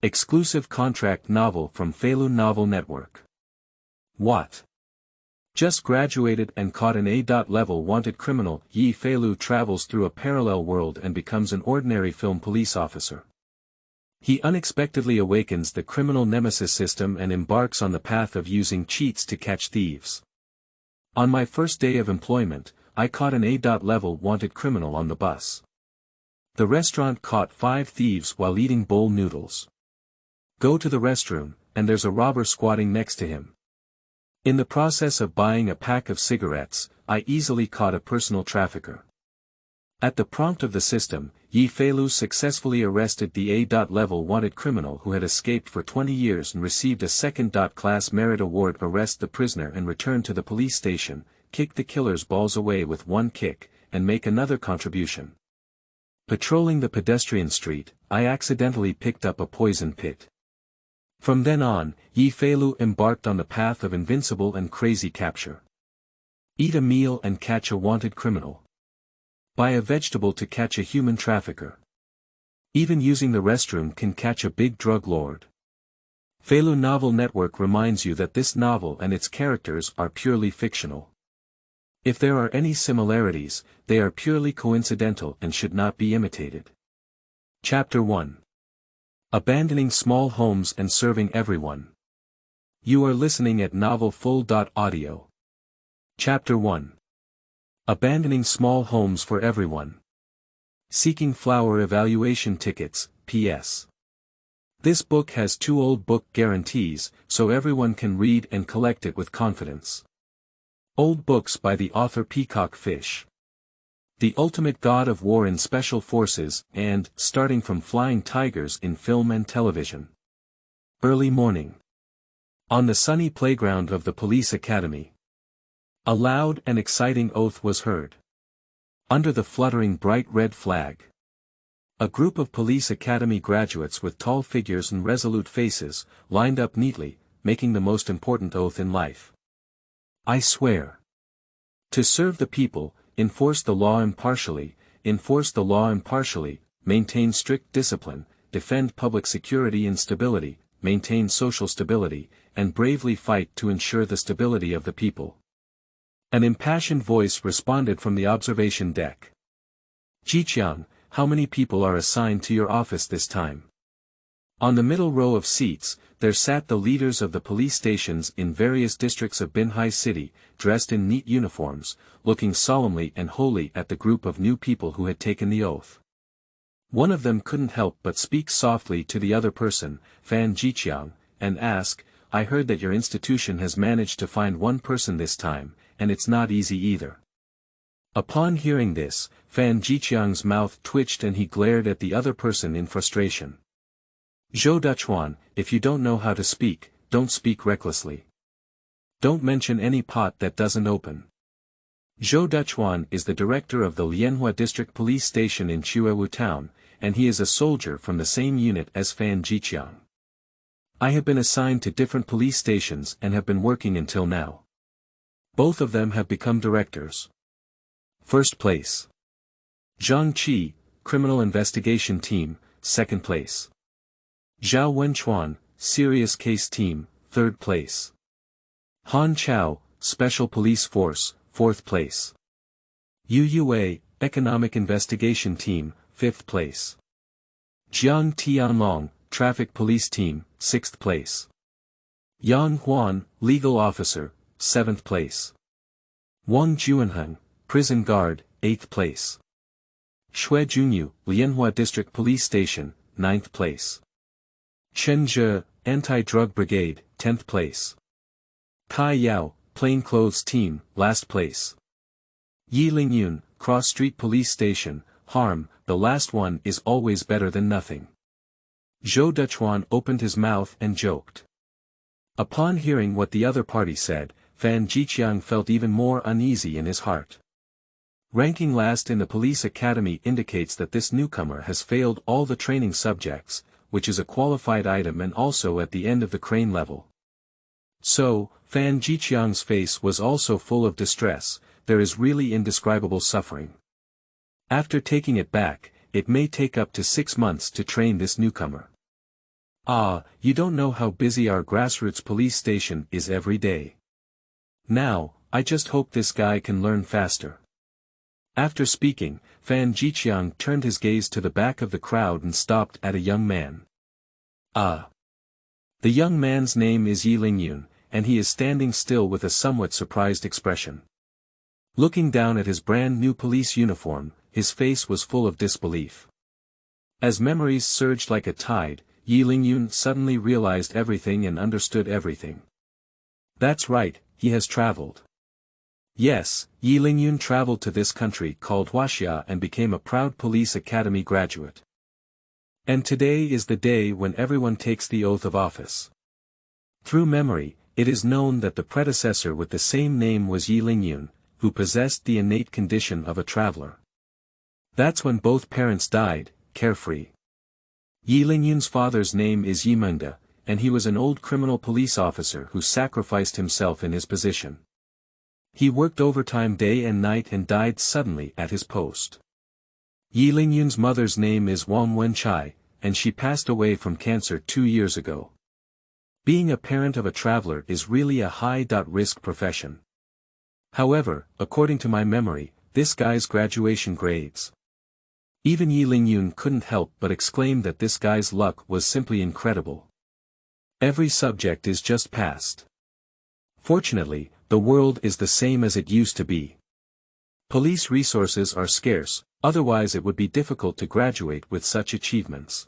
Exclusive contract novel from Feilu Novel Network. What? Just graduated and caught an A-level wanted criminal, Ye Feilu travels through a parallel world and becomes an ordinary film police officer. He unexpectedly awakens the criminal nemesis system and embarks on the path of using cheats to catch thieves. On my first day of employment, I caught an A-level wanted criminal on the bus. The restaurant caught 5 thieves while eating bowl noodles. Go to the restroom, and there's a robber squatting next to him. In the process of buying a pack of cigarettes, I easily caught a personal trafficker. At the prompt of the system, Ye Feilu successfully arrested the A-level wanted criminal who had escaped for 20 years and received a second-class merit award. Arrest the prisoner and return to the police station, kick the killer's balls away with 1 kick, and make another contribution. Patrolling the pedestrian street, I accidentally picked up a poison pit. From then on, Ye Feilu embarked on the path of invincible and crazy capture. Eat a meal and catch a wanted criminal. Buy a vegetable to catch a human trafficker. Even using the restroom can catch a big drug lord. Feilu Novel Network reminds you that this novel and its characters are purely fictional. If there are any similarities, they are purely coincidental and should not be imitated. Chapter 1. Abandoning small homes and serving everyone. You are listening at novelfull.audio. Chapter 1. Abandoning small homes for everyone. Seeking flower evaluation tickets, P.S. This book has 2 old book guarantees, so everyone can read and collect it with confidence. Old books by the author Peacock Fish. The ultimate god of war in special forces and, starting from flying tigers in film and television. Early morning. On the sunny playground of the police academy. A loud and exciting oath was heard. Under the fluttering bright red flag. A group of police academy graduates with tall figures and resolute faces, lined up neatly, making the most important oath in life. I swear. To serve the people, enforce the law impartially, maintain strict discipline, defend public security and stability, maintain social stability, and bravely fight to ensure the stability of the people. An impassioned voice responded from the observation deck. Lixiang, how many people are assigned to your office this time? On the middle row of seats, there sat the leaders of the police stations in various districts of Binhai City, dressed in neat uniforms, looking solemnly and wholly at the group of new people who had taken the oath. One of them couldn't help but speak softly to the other person, Fan Lixiang, and ask, I heard that your institution has managed to find 1 person this time, and it's not easy either. Upon hearing this, Fan Lixiang's mouth twitched and he glared at the other person in frustration. Zhou, if you don't know how to speak, don't speak recklessly. Don't mention any pot that doesn't open. Zhou is the director of the Lianhua District Police Station in Chuewu Town, and he is a soldier from the same unit as Fan Lixiang. I have been assigned to different police stations and have been working until now. Both of them have become directors. First place. Zhang Qi, Criminal Investigation Team, second place. Zhao Wenchuan, Serious Case Team, third place. Han Chao, Special Police Force, fourth place. Yu Yue, Economic Investigation Team, fifth place. Jiang Tianlong, Traffic Police Team, sixth place. Yan Huan, Legal Officer, seventh place. Wang Juanheng, Prison Guard, eighth place. Shui Junyu, Lianhua District Police Station, ninth place. Chen Zhe, Anti-Drug Brigade, 10th place. Kai Yao, Plainclothes Team, last place. Yi Lingyun, Cross Street Police Station, harm, the last one is always better than nothing. Zhou Duchuan opened his mouth and joked. Upon hearing what the other party said, Fan Lixiang felt even more uneasy in his heart. Ranking last in the police academy indicates that this newcomer has failed all the training subjects, which is a qualified item and also at the end of the crane level. So, Fan Lixiang's face was also full of distress, there is really indescribable suffering. After taking it back, it may take up to 6 months to train this newcomer. Ah, you don't know how busy our grassroots police station is every day. Now, I just hope this guy can learn faster. After speaking, Fan Jiqiang turned his gaze to the back of the crowd and stopped at a young man. Ah. The young man's name is Ye Lingyun, and he is standing still with a somewhat surprised expression. Looking down at his brand new police uniform, his face was full of disbelief. As memories surged like a tide, Ye Lingyun suddenly realized everything and understood everything. That's right, he has traveled. Yes, Ye Lingyun traveled to this country called Huaxia and became a proud police academy graduate. And today is the day when everyone takes the oath of office. Through memory, it is known that the predecessor with the same name was Ye Lingyun, who possessed the innate condition of a traveler. That's when both parents died, carefree. Ye Lingyun's father's name is Ye Mengde, and he was an old criminal police officer who sacrificed himself in his position. He worked overtime day and night and died suddenly at his post. Ye Lingyun's mother's name is Wang Wenchai, and she passed away from cancer 2 years ago. Being a parent of a traveler is really a high-risk profession. However, according to my memory, this guy's graduation grades. Even Ye Lingyun couldn't help but exclaim that this guy's luck was simply incredible. Every subject is just passed. Fortunately, the world is the same as it used to be. Police resources are scarce, otherwise it would be difficult to graduate with such achievements.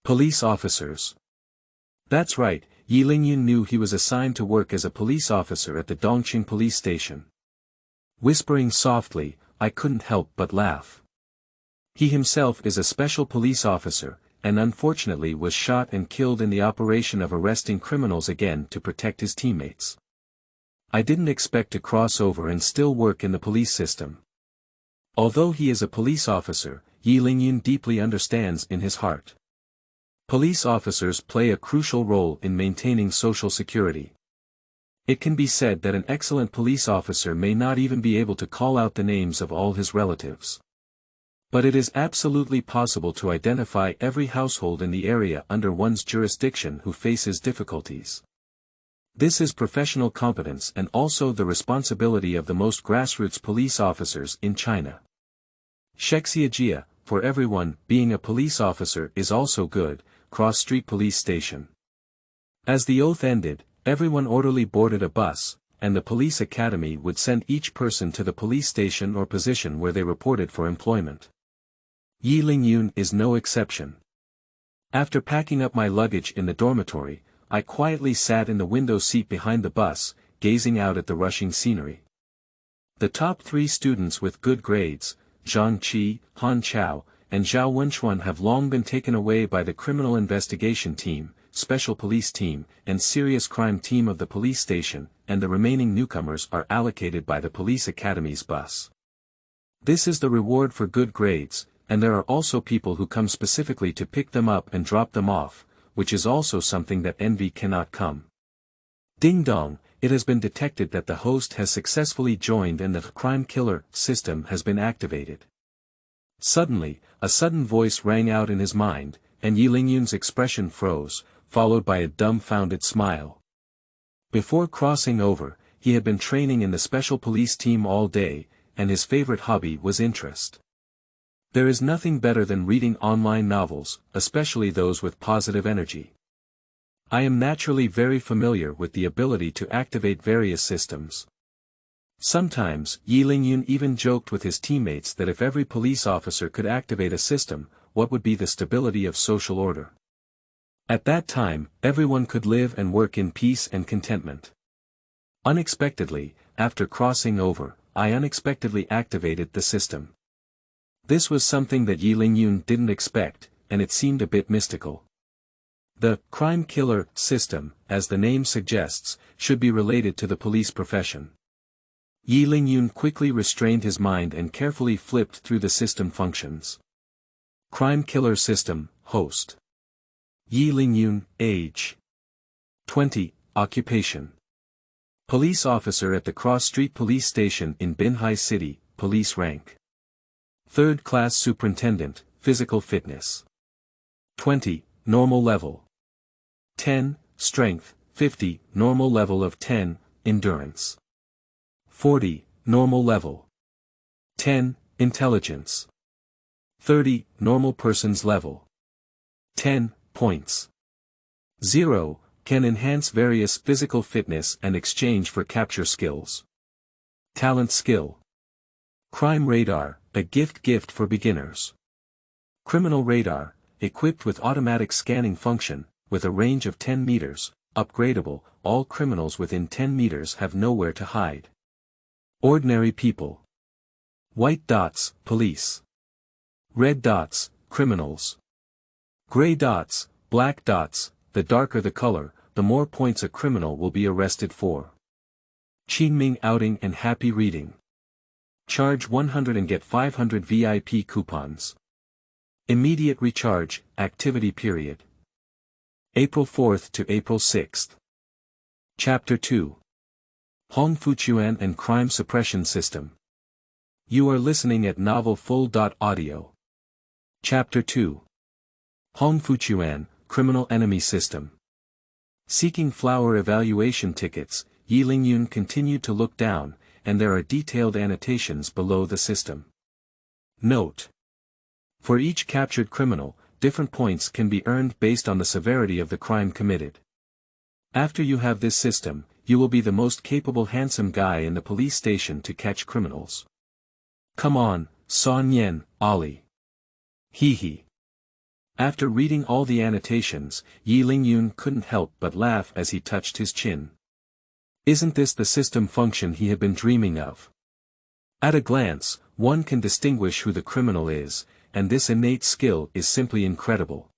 Police officers. That's right, Ye Lingyun knew he was assigned to work as a police officer at the Dongqing police station. Whispering softly, I couldn't help but laugh. He himself is a special police officer, and unfortunately was shot and killed in the operation of arresting criminals again to protect his teammates. I didn't expect to cross over and still work in the police system. Although he is a police officer, Ye Lingyun deeply understands in his heart. Police officers play a crucial role in maintaining social security. It can be said that an excellent police officer may not even be able to call out the names of all his relatives. But it is absolutely possible to identify every household in the area under one's jurisdiction who faces difficulties. This is professional competence and also the responsibility of the most grassroots police officers in China. Shexiajia, for everyone, being a police officer is also good, Cross Street Police Station. As the oath ended, everyone orderly boarded a bus, and the police academy would send each person to the police station or position where they reported for employment. Ye Lingyun is no exception. After packing up my luggage in the dormitory, I quietly sat in the window seat behind the bus, gazing out at the rushing scenery. The top 3 students with good grades, Zhang Qi, Han Chao, and Zhao Wenchuan have long been taken away by the criminal investigation team, special police team, and serious crime team of the police station, and the remaining newcomers are allocated by the police academy's bus. This is the reward for good grades, and there are also people who come specifically to pick them up and drop them off, which is also something that envy cannot come. Ding dong, it has been detected that the host has successfully joined and the crime killer system has been activated. Suddenly, a sudden voice rang out in his mind, and Ye Lingyun's expression froze, followed by a dumbfounded smile. Before crossing over, he had been training in the special police team all day, and his favorite hobby was interest. There is nothing better than reading online novels, especially those with positive energy. I am naturally very familiar with the ability to activate various systems. Sometimes, Ye Lingyun even joked with his teammates that if every police officer could activate a system, what would be the stability of social order? At that time, everyone could live and work in peace and contentment. Unexpectedly, after crossing over, I unexpectedly activated the system. This was something that Ye Lingyun didn't expect, and it seemed a bit mystical. The crime killer system, as the name suggests, should be related to the police profession. Ye Lingyun quickly restrained his mind and carefully flipped through the system functions. Crime killer system, host. Ye Lingyun, age 20, occupation. Police officer at the Cross Street Police Station in Binhai City, police rank. 3rd class superintendent, physical fitness. 20, normal level. 10, strength, 50, normal level of 10, endurance. 40, normal level. 10, intelligence. 30, normal person's level. 10, points. 0, can enhance various physical fitness and exchange for capture skills. Talent skill. Crime radar, a gift for beginners. Criminal radar, equipped with automatic scanning function, with a range of 10 meters, upgradable, all criminals within 10 meters have nowhere to hide. Ordinary people. White dots, police. Red dots, criminals. Gray dots, black dots, the darker the color, the more points a criminal will be arrested for. Qingming outing and happy reading. Charge 100 and get 500 VIP coupons. Immediate recharge, activity period. April 4th to April 6th. Chapter 2. Hong Fuquan and Crime Suppression System. You are listening at novel full.audio. Chapter 2. Hong Fuquan, Criminal Enemy System. Seeking flower evaluation tickets, Ye Lingyun continued to look down, and there are detailed annotations below the system. Note. For each captured criminal, different points can be earned based on the severity of the crime committed. After you have this system, you will be the most capable handsome guy in the police station to catch criminals. Come on, Son Yen, Ollie. Hee hee. After reading all the annotations, Ye Lingyun couldn't help but laugh as he touched his chin. Isn't this the system function he had been dreaming of? At a glance, one can distinguish who the criminal is, and this innate skill is simply incredible.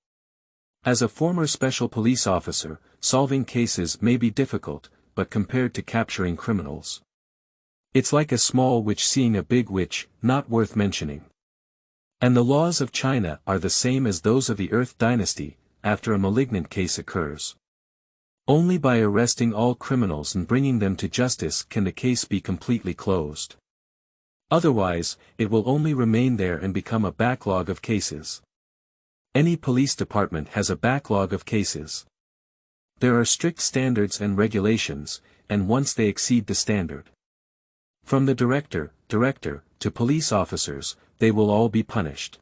As a former special police officer, solving cases may be difficult, but compared to capturing criminals, it's like a small witch seeing a big witch, not worth mentioning. And the laws of China are the same as those of the Earth Dynasty, after a malignant case occurs. Only by arresting all criminals and bringing them to justice can the case be completely closed. Otherwise, it will only remain there and become a backlog of cases. Any police department has a backlog of cases. There are strict standards and regulations, and once they exceed the standard, from the director, to police officers, they will all be punished.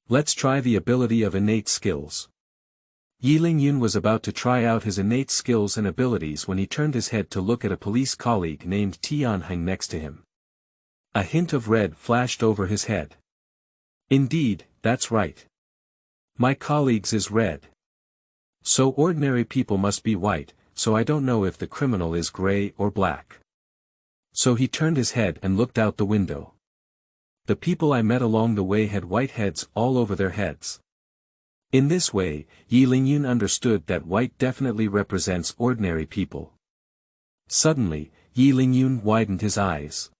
Let's try the ability of innate skills. Ye Lingyun was about to try out his innate skills and abilities when he turned his head to look at a police colleague named Tianheng next to him. A hint of red flashed over his head. Indeed, that's right. My colleague's is red. So ordinary people must be white, so I don't know if the criminal is gray or black. So he turned his head and looked out the window. The people I met along the way had white heads all over their heads. In this way, Ye Lingyun understood that white definitely represents ordinary people. Suddenly, Ye Lingyun widened his eyes.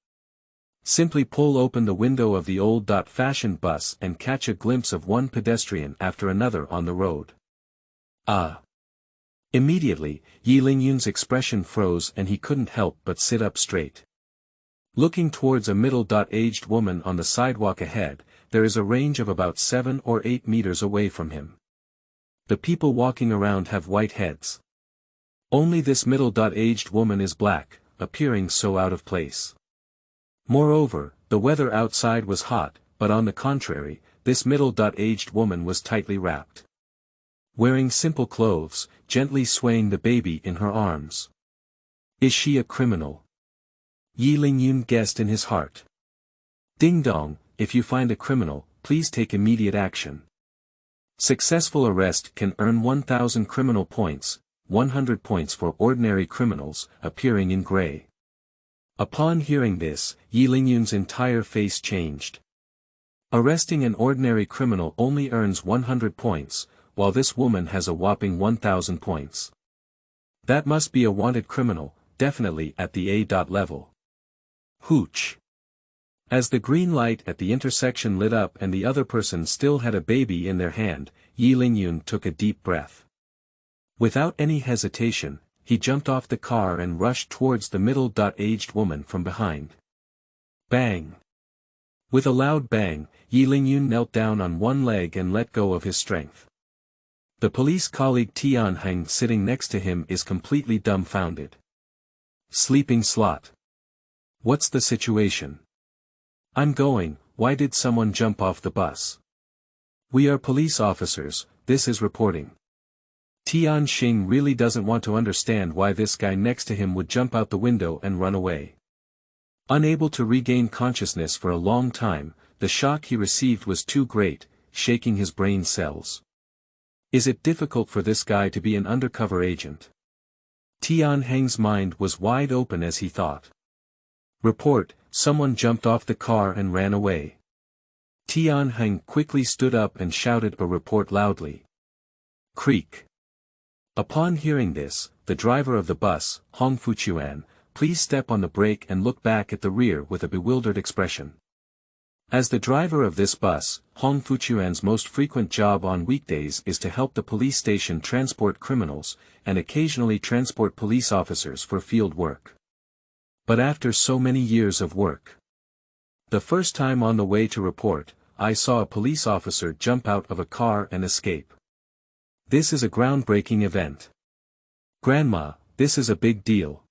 Simply pull open the window of the old-fashioned bus and catch a glimpse of one pedestrian after another on the road. Ah! Immediately, Ye Lingyun's expression froze and he couldn't help but sit up straight. Looking towards a middle-aged woman on the sidewalk ahead, there is a range of about 7 or 8 meters away from him. The people walking around have white heads. Only this middle-aged woman is black, appearing so out of place. Moreover, the weather outside was hot, but on the contrary, this middle-aged woman was tightly wrapped. Wearing simple clothes, gently swaying the baby in her arms. Is she a criminal? Ye Lingyun guessed in his heart. Ding dong, if you find a criminal, please take immediate action. Successful arrest can earn 1,000 criminal points, 100 points for ordinary criminals, appearing in gray. Upon hearing this, Ye Lingyun's entire face changed. Arresting an ordinary criminal only earns 100 points, while this woman has a whopping 1,000 points. That must be a wanted criminal, definitely at the A. level. Hooch. As the green light at the intersection lit up and the other person still had a baby in their hand, Ye Lingyun took a deep breath. Without any hesitation, he jumped off the car and rushed towards the middle-aged woman from behind. Bang! With a loud bang, Ye Lingyun knelt down on one leg and let go of his strength. The police colleague Tianheng sitting next to him is completely dumbfounded. Sleeping slot. What's the situation? I'm going, why did someone jump off the bus? We are police officers, this is reporting. Tianxing really doesn't want to understand why this guy next to him would jump out the window and run away. Unable to regain consciousness for a long time, the shock he received was too great, shaking his brain cells. Is it difficult for this guy to be an undercover agent? Tianheng's mind was wide open as he thought. Report, someone jumped off the car and ran away. Tianheng quickly stood up and shouted a report loudly. Creak. Upon hearing this, the driver of the bus, Hong Fuquan, please step on the brake and look back at the rear with a bewildered expression. As the driver of this bus, Hong Fuquan's most frequent job on weekdays is to help the police station transport criminals, and occasionally transport police officers for field work. But after so many years of work, the first time on the way to report, I saw a police officer jump out of a car and escape. This is a groundbreaking event. Grandma, this is a big deal.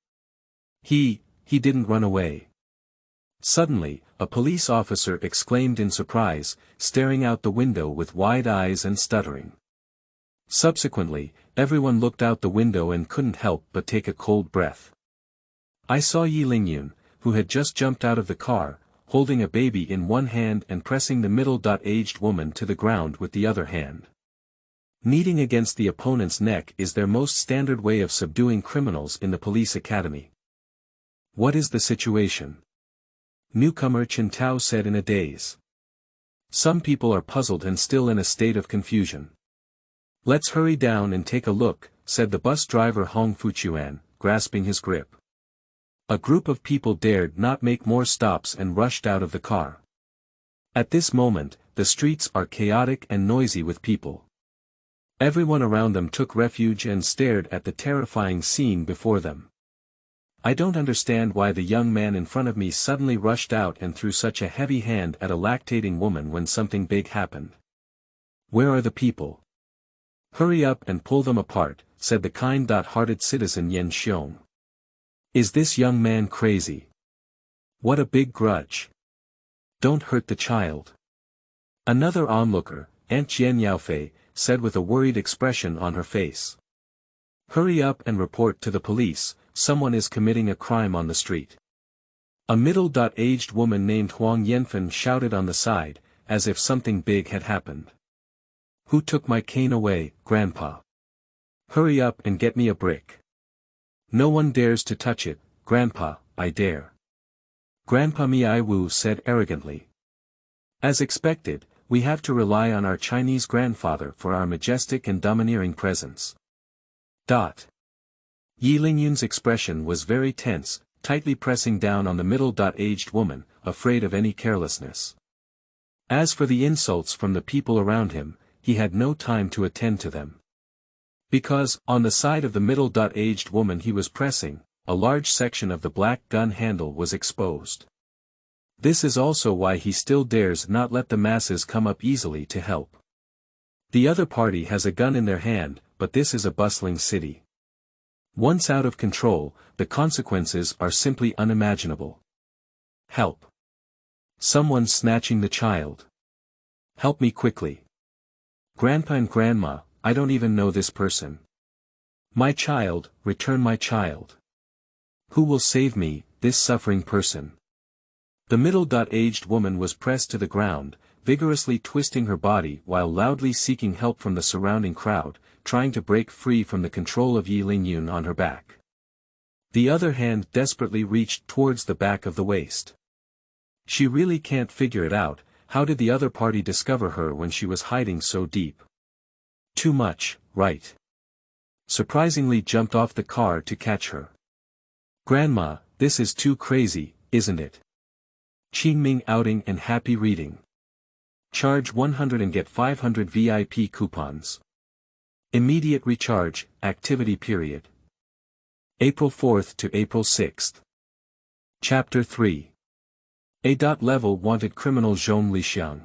He didn't run away. Suddenly, a police officer exclaimed in surprise, staring out the window with wide eyes and stuttering. Subsequently, everyone looked out the window and couldn't help but take a cold breath. I saw Ye Lingyun, who had just jumped out of the car, holding a baby in one hand and pressing the middle-aged woman to the ground with the other hand. Kneading against the opponent's neck is their most standard way of subduing criminals in the police academy. What is the situation? Newcomer Chen Tao said in a daze. Some people are puzzled and still in a state of confusion. Let's hurry down and take a look, said the bus driver Hong Fuquan, grasping his grip. A group of people dared not make more stops and rushed out of the car. At this moment, the streets are chaotic and noisy with people. Everyone around them took refuge and stared at the terrifying scene before them. I don't understand why the young man in front of me suddenly rushed out and threw such a heavy hand at a lactating woman when something big happened. Where are the people? Hurry up and pull them apart, said the kind-hearted citizen Yan Xiong. Is this young man crazy? What a big grudge. Don't hurt the child. Another onlooker, Aunt Jian Yaofei, said with a worried expression on her face. Hurry up and report to the police, someone is committing a crime on the street. A middle-aged woman named Huang Yanfen shouted on the side, as if something big had happened. Who took my cane away, Grandpa? Hurry up and get me a brick. No one dares to touch it, Grandpa, I dare. Grandpa Miai Wu said arrogantly. As expected, we have to rely on our Chinese grandfather for our majestic and domineering presence. Ye Lingyun's expression was very tense, tightly pressing down on the middle-aged woman, afraid of any carelessness. As for the insults from the people around him, he had no time to attend to them. Because, on the side of the middle-aged woman he was pressing, a large section of the black gun handle was exposed. This is also why he still dares not let the masses come up easily to help. The other party has a gun in their hand, but this is a bustling city. Once out of control, the consequences are simply unimaginable. Help. Someone's snatching the child. Help me quickly. Grandpa and Grandma, I don't even know this person. My child, return my child. Who will save me, this suffering person? The middle-aged woman was pressed to the ground, vigorously twisting her body while loudly seeking help from the surrounding crowd, trying to break free from the control of Ye Lingyun on her back. The other hand desperately reached towards the back of the waist. She really can't figure it out, how did the other party discover her when she was hiding so deep? Too much, right? Surprisingly jumped off the car to catch her. Grandma, this is too crazy, isn't it? Qingming outing and happy reading. Charge 100 and get 500 VIP coupons. Immediate recharge, activity period. April 4th to April 6th. Chapter 3. A.level wanted criminal Zhong Lixiang.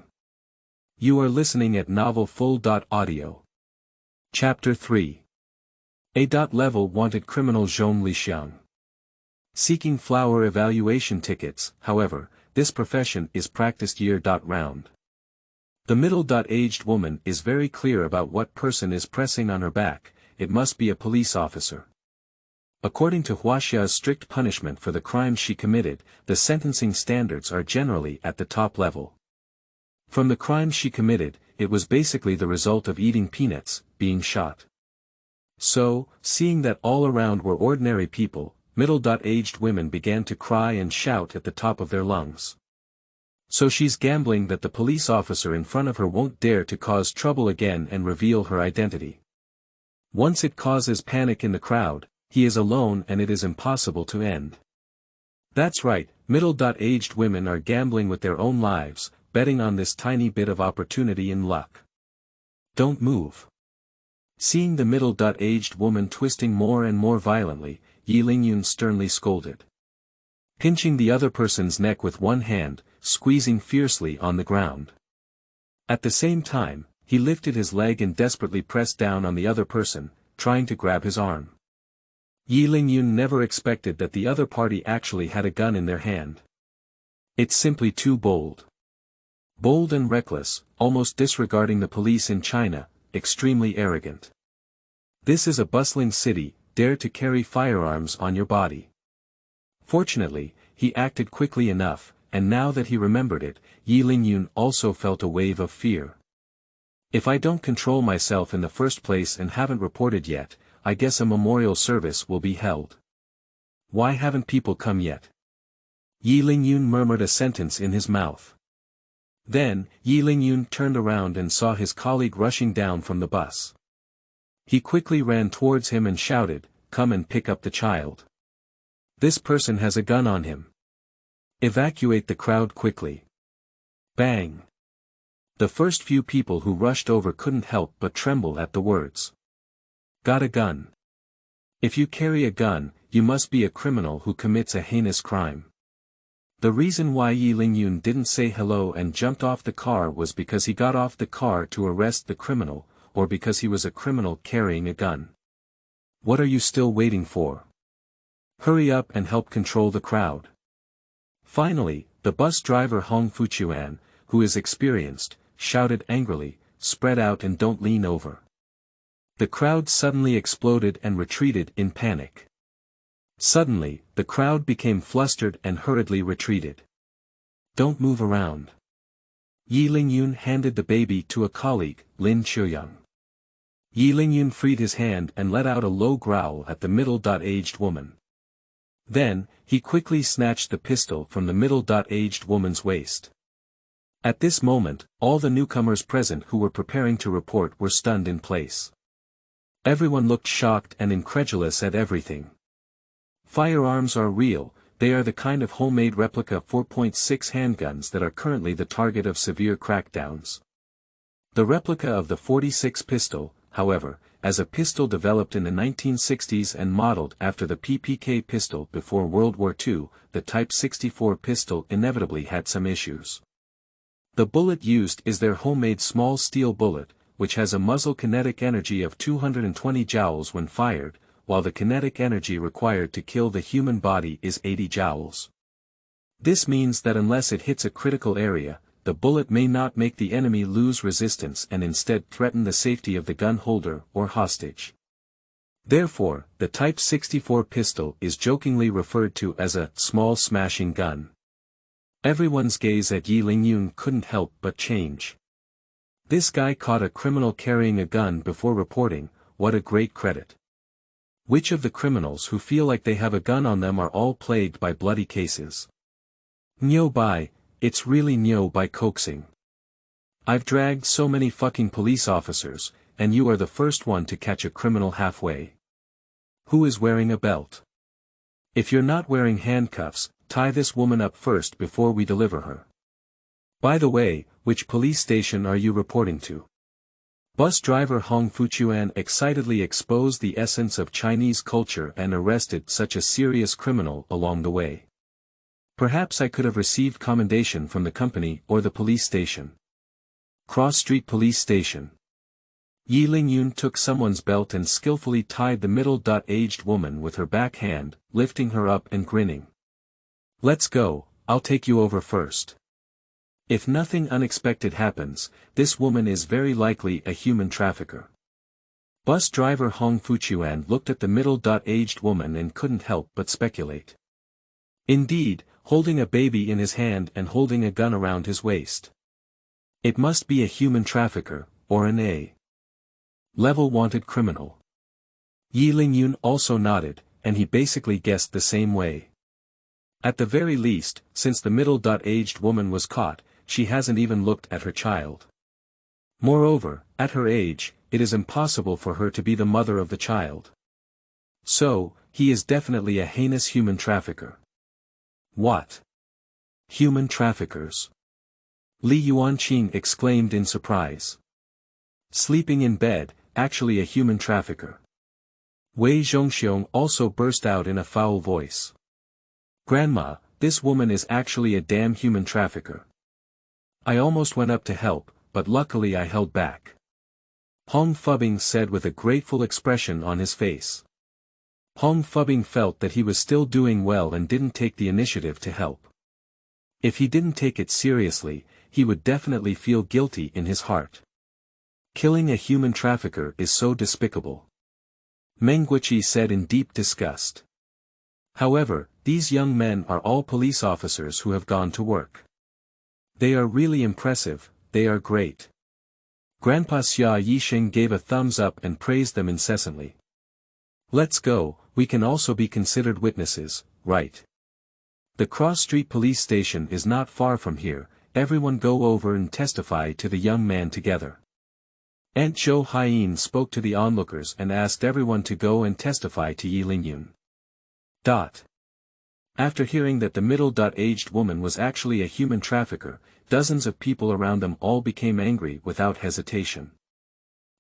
You are listening at novel full.audio. Chapter 3. A.Level wanted criminal Zhong Lixiang. Seeking flower evaluation tickets, however, this profession is practiced year-round. The middle-aged woman is very clear about what person is pressing on her back, it must be a police officer. According to Huaxia's strict punishment for the crimes she committed, the sentencing standards are generally at the top level. From the crimes she committed, it was basically the result of eating peanuts, being shot. So, seeing that all around were ordinary people, middle-aged women began to cry and shout at the top of their lungs. So she's gambling that the police officer in front of her won't dare to cause trouble again and reveal her identity. Once it causes panic in the crowd, he is alone and it is impossible to end. That's right, middle-aged women are gambling with their own lives, betting on this tiny bit of opportunity and luck. Don't move. Seeing the middle-aged woman twisting more and more violently, Ye Lingyun sternly scolded. Pinching the other person's neck with one hand, squeezing fiercely on the ground. At the same time, he lifted his leg and desperately pressed down on the other person, trying to grab his arm. Ye Lingyun never expected that the other party actually had a gun in their hand. It's simply too bold. Bold and reckless, almost disregarding the police in China, extremely arrogant. This is a bustling city, dare to carry firearms on your body. Fortunately, he acted quickly enough, and now that he remembered it, Ye Lingyun also felt a wave of fear. If I don't control myself in the first place and haven't reported yet, I guess a memorial service will be held. Why haven't people come yet? Ye Lingyun murmured a sentence in his mouth. Then, Ye Lingyun turned around and saw his colleague rushing down from the bus. He quickly ran towards him and shouted, "Come and pick up the child. This person has a gun on him. Evacuate the crowd quickly." Bang! The first few people who rushed over couldn't help but tremble at the words. Got a gun. If you carry a gun, you must be a criminal who commits a heinous crime. The reason why Ye Lingyun didn't say hello and jumped off the car was because he got off the car to arrest the criminal, or because he was a criminal carrying a gun. What are you still waiting for? Hurry up and help control the crowd. Finally, the bus driver Hong Fuquan, who is experienced, shouted angrily, "Spread out and don't lean over." The crowd suddenly exploded and retreated in panic. Suddenly, the crowd became flustered and hurriedly retreated. Don't move around. Ye Lingyun handed the baby to a colleague, Lin Chiuyang. Ye Lingyun freed his hand and let out a low growl at the middle-aged woman. Then, he quickly snatched the pistol from the middle-aged woman's waist. At this moment, all the newcomers present who were preparing to report were stunned in place. Everyone looked shocked and incredulous at everything. Firearms are real, they are the kind of homemade replica 4.6 handguns that are currently the target of severe crackdowns. The replica of the 46 pistol, however, as a pistol developed in the 1960s and modeled after the PPK pistol before World War II, the Type 64 pistol inevitably had some issues. The bullet used is their homemade small steel bullet, which has a muzzle kinetic energy of 220 joules when fired, while the kinetic energy required to kill the human body is 80 joules. This means that unless it hits a critical area, the bullet may not make the enemy lose resistance and instead threaten the safety of the gun holder or hostage. Therefore, the Type 64 pistol is jokingly referred to as a small smashing gun. Everyone's gaze at Ye Lingyun couldn't help but change. This guy caught a criminal carrying a gun before reporting, what a great credit. Which of the criminals who feel like they have a gun on them are all plagued by bloody cases? "Bai, it's really by coaxing. I've dragged so many fucking police officers, and you are the first one to catch a criminal halfway. Who is wearing a belt? If you're not wearing handcuffs, tie this woman up first before we deliver her. By the way, which police station are you reporting to?" Bus driver Hong Fuquan excitedly exposed the essence of Chinese culture and arrested such a serious criminal along the way. Perhaps I could have received commendation from the company or the police station. Cross Street Police Station. Ye Lingyun took someone's belt and skillfully tied the middle-aged woman with her back hand, lifting her up and grinning. Let's go, I'll take you over first. If nothing unexpected happens, this woman is very likely a human trafficker. Bus driver Hong Fuquan looked at the middle-aged woman and couldn't help but speculate. Indeed, holding a baby in his hand and holding a gun around his waist. It must be a human trafficker, or an A-level wanted criminal. Ye Lingyun also nodded, and he basically guessed the same way. At the very least, since the middle-aged woman was caught, she hasn't even looked at her child. Moreover, at her age, it is impossible for her to be the mother of the child. So, he is definitely a heinous human trafficker. What? Human traffickers? Li Yuanqing exclaimed in surprise. Sleeping in bed, actually a human trafficker. Wei Zhongxiong also burst out in a foul voice. Grandma, this woman is actually a damn human trafficker. I almost went up to help, but luckily I held back. Hong Fubing said with a grateful expression on his face. Hong Fubing felt that he was still doing well and didn't take the initiative to help. If he didn't take it seriously, he would definitely feel guilty in his heart. Killing a human trafficker is so despicable. Meng Guiqi said in deep disgust. However, these young men are all police officers who have gone to work. They are really impressive, they are great. Grandpa Xia Yixing gave a thumbs up and praised them incessantly. Let's go, we can also be considered witnesses, right? The cross-street police station is not far from here, everyone go over and testify to the young man together. Aunt Zhou Haiyin spoke to the onlookers and asked everyone to go and testify to Ye Lingyun. After hearing that the middle-aged woman was actually a human trafficker, dozens of people around them all became angry without hesitation.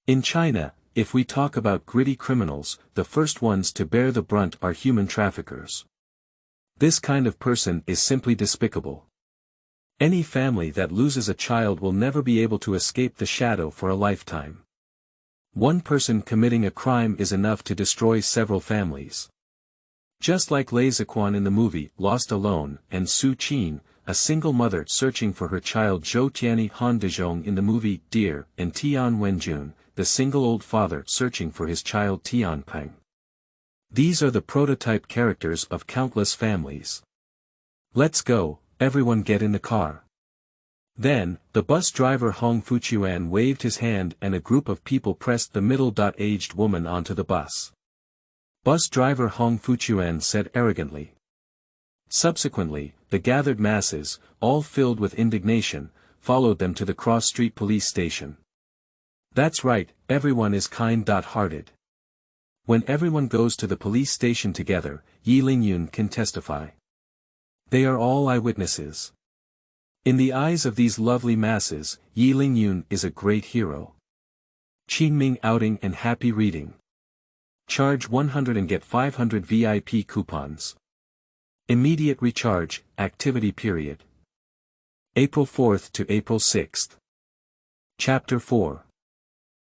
In China, if we talk about gritty criminals, the first ones to bear the brunt are human traffickers. This kind of person is simply despicable. Any family that loses a child will never be able to escape the shadow for a lifetime. One person committing a crime is enough to destroy several families. Just like Lixiang in the movie Lost Alone and Su Qin, a single mother searching for her child Zhou Tianyi Han de Zhong in the movie Deer, and Tian Wenjun, the single old father searching for his child Tian Peng. These are the prototype characters of countless families. Let's go, everyone get in the car. Then, the bus driver Hong Fuquan waved his hand and a group of people pressed the middle-aged woman onto the bus. Bus driver Hong Fuquan said arrogantly. Subsequently, the gathered masses, all filled with indignation, followed them to the cross-street police station. That's right, everyone is kind-hearted. When everyone goes to the police station together, Ye Lingyun can testify. They are all eyewitnesses. In the eyes of these lovely masses, Ye Lingyun is a great hero. Qingming outing and happy reading. Charge 100 and get 500 VIP coupons. Immediate recharge, activity period. April 4th to April 6th. Chapter 4.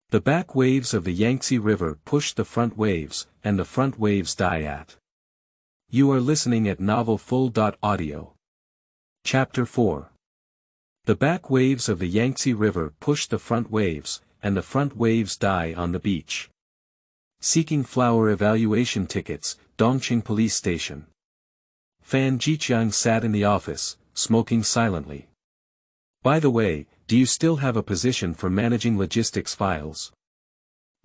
The back waves of the Yangtze River push the front waves, and the front waves die at. You are listening at novel.Audio. Chapter 4. The back waves of the Yangtze River push the front waves, and the front waves die on the beach. Seeking flower evaluation tickets, Dongqing Police Station. Fan Jiqiang sat in the office, smoking silently. By the way, do you still have a position for managing logistics files?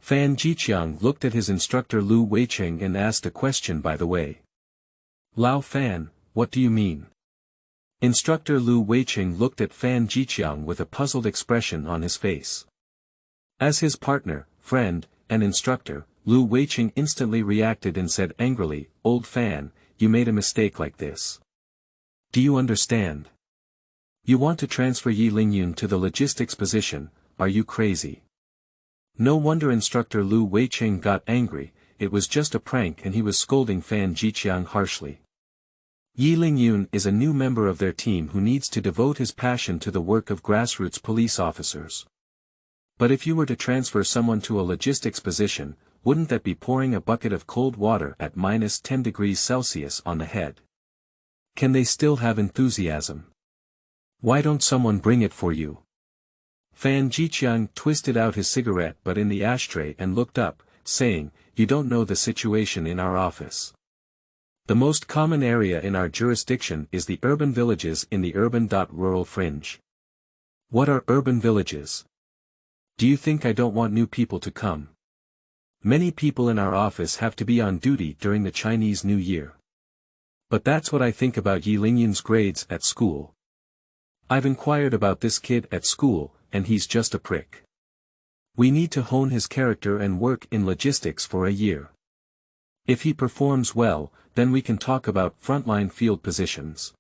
Fan Jiqiang looked at his instructor Lu Weiqing and asked a question by the way. Lao Fan, what do you mean? Instructor Lu Weiqing looked at Fan Jiqiang with a puzzled expression on his face. As his partner, friend, and instructor, Lu Weiqing instantly reacted and said angrily, Old Fan, you made a mistake like this. Do you understand? You want to transfer Ye Lingyun to the logistics position, are you crazy? No wonder instructor Lu Weiqing got angry, it was just a prank and he was scolding Fan Jiqiang harshly. Ye Lingyun is a new member of their team who needs to devote his passion to the work of grassroots police officers. But if you were to transfer someone to a logistics position, wouldn't that be pouring a bucket of cold water at -10 degrees Celsius on the head? Can they still have enthusiasm? Why don't someone bring it for you? Fan Zhiqiang twisted out his cigarette butt in the ashtray and looked up, saying, "You don't know the situation in our office. The most common area in our jurisdiction is the urban villages in the urban-rural fringe." "What are urban villages? Do you think I don't want new people to come? Many people in our office have to be on duty during the Chinese New Year. But that's what I think about Ye Lingyun's grades at school. I've inquired about this kid at school, and he's just a prick. We need to hone his character and work in logistics for a year. If he performs well, then we can talk about frontline field positions."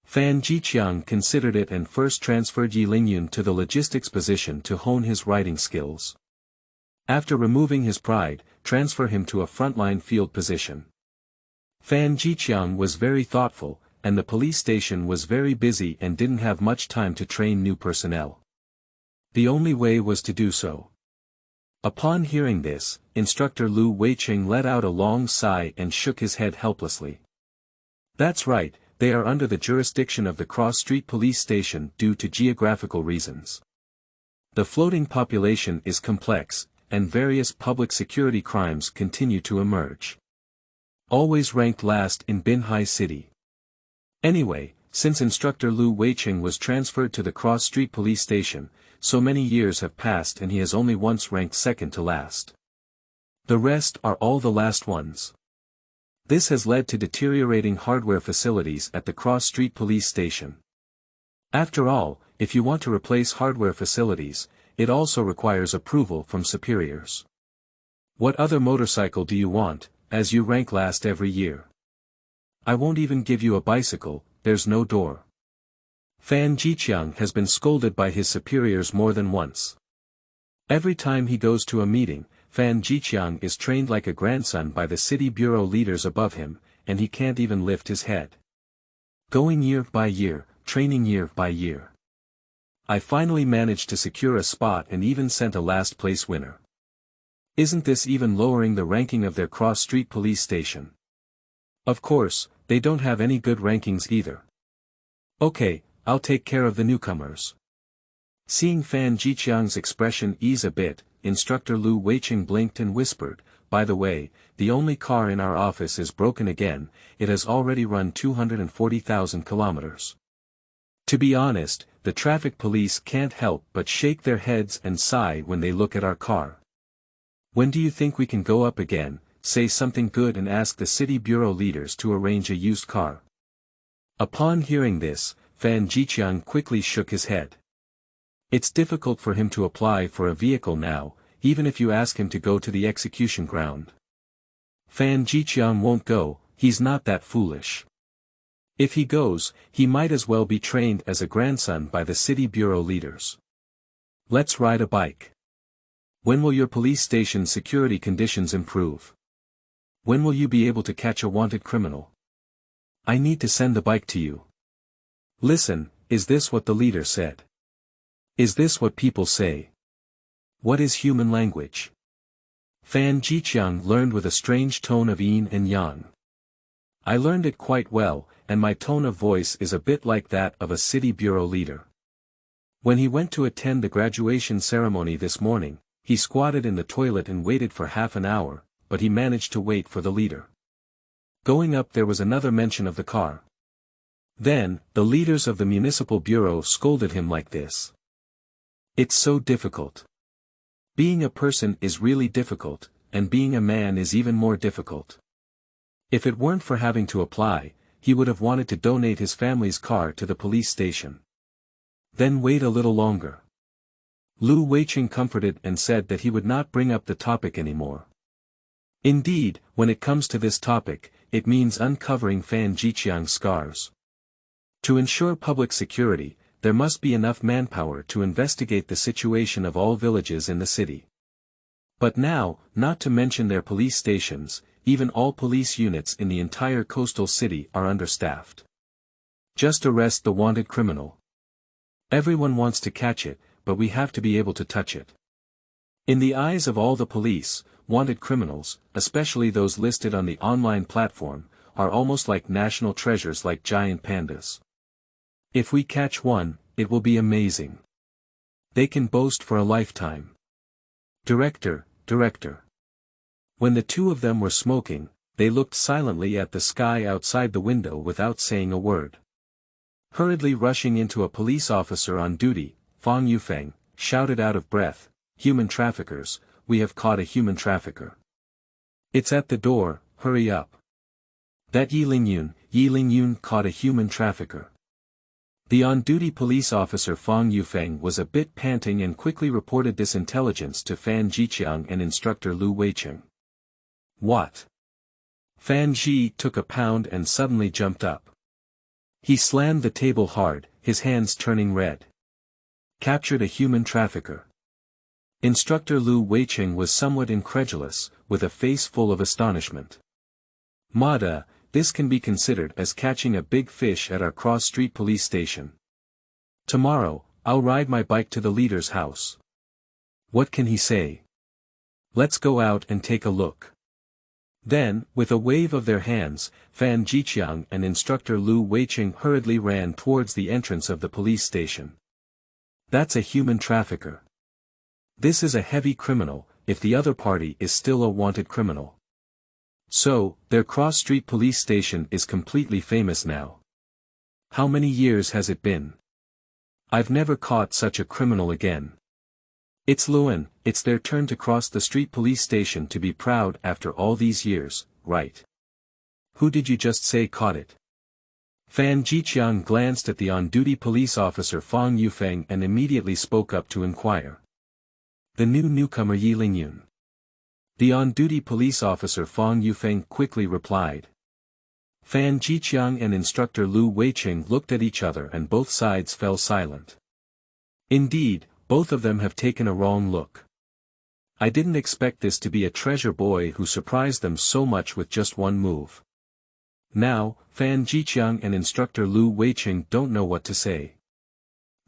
Fan Zhiqiang considered it and first transferred Ye Lingyun to the logistics position to hone his writing skills. After removing his pride, transfer him to a frontline field position. Fan Zhiqiang was very thoughtful, and the police station was very busy and didn't have much time to train new personnel. The only way was to do so. Upon hearing this, Instructor Lu Weiqing let out a long sigh and shook his head helplessly. "That's right, they are under the jurisdiction of the Cross Street Police Station due to geographical reasons. The floating population is complex, and various public security crimes continue to emerge. Always ranked last in Binhai City. Anyway, since Instructor Lu Weiqing was transferred to the Cross Street Police Station, so many years have passed and he has only once ranked second to last. The rest are all the last ones. This has led to deteriorating hardware facilities at the Cross Street Police Station. After all, if you want to replace hardware facilities, it also requires approval from superiors. What other motorcycle do you want, as you rank last every year? I won't even give you a bicycle, there's no door." Fan Zhiqiang has been scolded by his superiors more than once. Every time he goes to a meeting, Fan Zhiqiang is trained like a grandson by the city bureau leaders above him, and he can't even lift his head. Going year by year, training year by year. I finally managed to secure a spot and even sent a last place winner. Isn't this even lowering the ranking of their Cross Street Police Station? Of course, they don't have any good rankings either. Okay, I'll take care of the newcomers. Seeing Fan Zhiqiang's expression ease a bit, Instructor Lu Weiqing blinked and whispered, "By the way, the only car in our office is broken again, it has already run 240,000 kilometers. To be honest, the traffic police can't help but shake their heads and sigh when they look at our car. When do you think we can go up again, say something good and ask the city bureau leaders to arrange a used car?" Upon hearing this, Fan Zhiqiang quickly shook his head. It's difficult for him to apply for a vehicle now, even if you ask him to go to the execution ground. Fan Zhiqiang won't go, he's not that foolish. If he goes, he might as well be trained as a grandson by the city bureau leaders. Let's ride a bike. When will your police station security conditions improve? When will you be able to catch a wanted criminal? I need to send the bike to you. Listen, is this what the leader said? Is this what people say? What is human language? Fan Zhiqiang learned with a strange tone of yin and yang. I learned it quite well, and my tone of voice is a bit like that of a city bureau leader. When he went to attend the graduation ceremony this morning, he squatted in the toilet and waited for half an hour, but he managed to wait for the leader. Going up there was another mention of the car. Then, the leaders of the municipal bureau scolded him like this. It's so difficult. Being a person is really difficult, and being a man is even more difficult. If it weren't for having to apply, he would have wanted to donate his family's car to the police station. Then wait a little longer. Lu Weiqing comforted and said that he would not bring up the topic anymore. Indeed, when it comes to this topic, it means uncovering Fan Zhiqiang's scars. To ensure public security, there must be enough manpower to investigate the situation of all villages in the city. But now, not to mention their police stations, even all police units in the entire coastal city are understaffed. Just arrest the wanted criminal. Everyone wants to catch it, but we have to be able to touch it. In the eyes of all the police, wanted criminals, especially those listed on the online platform, are almost like national treasures, like giant pandas. If we catch one, it will be amazing. They can boast for a lifetime. Director. When the two of them were smoking, they looked silently at the sky outside the window without saying a word. Hurriedly rushing into a police officer on duty, Fang Yufeng shouted out of breath, "Human traffickers, we have caught a human trafficker. It's at the door, hurry up." That Ye Lingyun caught a human trafficker. The on-duty police officer Fang Yufeng was a bit panting and quickly reported this intelligence to Fan Zhiqiang and instructor Lu Weiqing. What? Fan Zhi took a pound and suddenly jumped up. He slammed the table hard, his hands turning red. Captured a human trafficker. Instructor Lu Weiqing was somewhat incredulous, with a face full of astonishment. Mada, this can be considered as catching a big fish at our cross-street police station. Tomorrow, I'll ride my bike to the leader's house. What can he say? Let's go out and take a look. Then, with a wave of their hands, Fan Zhiqiang and instructor Lu Weiqing hurriedly ran towards the entrance of the police station. That's a human trafficker. This is a heavy criminal, if the other party is still a wanted criminal. So, their cross-street police station is completely famous now. How many years has it been? I've never caught such a criminal again. It's Luan, it's their turn to cross the street police station to be proud after all these years, right? Who did you just say caught it? Fan Zhiqiang glanced at the on-duty police officer Fang Yufeng and immediately spoke up to inquire. The newcomer Ye Lingyun. The on-duty police officer Fang Yufeng quickly replied. Fan Zhiqiang and instructor Lu Weiqing looked at each other and both sides fell silent. Indeed, both of them have taken a wrong look. I didn't expect this to be a treasure boy who surprised them so much with just one move. Now, Fan Zhiqiang and instructor Lu Weiqing don't know what to say.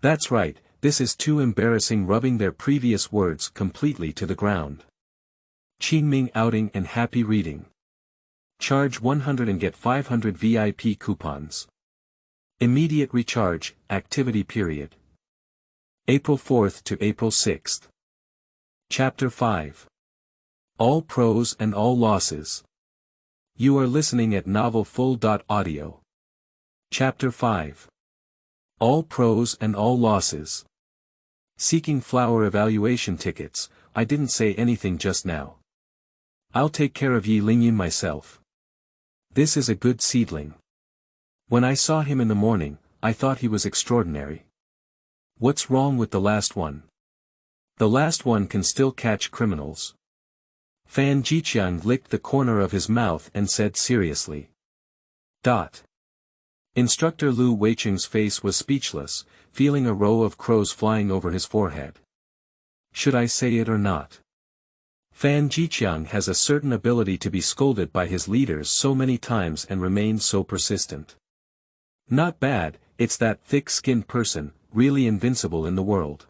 That's right, this is too embarrassing, rubbing their previous words completely to the ground. Qingming outing and happy reading. Charge 100 and get 500 VIP coupons. Immediate recharge, activity period. April 4th to April 6th. Chapter 5. All pros and all losses. You are listening at novelfull.audio. Chapter 5. All pros and all losses. Seeking flower evaluation tickets, I didn't say anything just now. I'll take care of Ye Lingyun myself. This is a good seedling. When I saw him in the morning, I thought he was extraordinary. What's wrong with the last one? The last one can still catch criminals. Fan Zhiqiang licked the corner of his mouth and said seriously. Instructor Lu Weiqing's face was speechless, feeling a row of crows flying over his forehead. Should I say it or not? Fan Zhiqiang has a certain ability to be scolded by his leaders so many times and remain so persistent. Not bad, it's that thick-skinned person, really invincible in the world.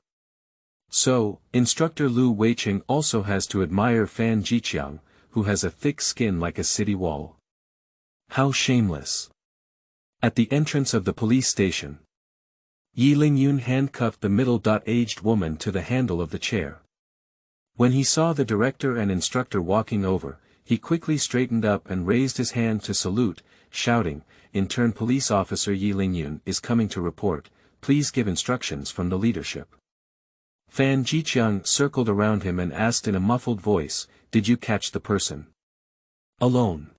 So, instructor Lu Weiqing also has to admire Fan Zhiqiang, who has a thick skin like a city wall. How shameless. At the entrance of the police station, Ye Lingyun handcuffed the middle-aged woman to the handle of the chair. When he saw the director and instructor walking over, he quickly straightened up and raised his hand to salute, shouting, "Intern police officer Ye Lingyun is coming to report, please give instructions from the leadership." Fan Zhiqiang circled around him and asked in a muffled voice, "Did you catch the person?" "Alone."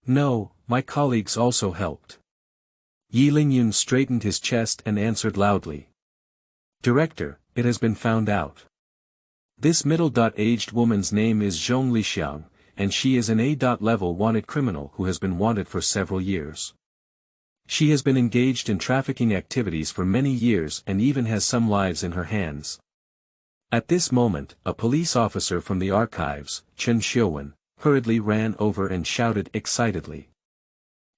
"No, my colleagues also helped." Ye Lingyun straightened his chest and answered loudly. "Director, it has been found out. This middle-aged woman's name is Zhong Lixiang, and she is an A-level wanted criminal who has been wanted for several years. She has been engaged in trafficking activities for many years and even has some lives in her hands." At this moment, a police officer from the archives, Chen Xiuwen, hurriedly ran over and shouted excitedly.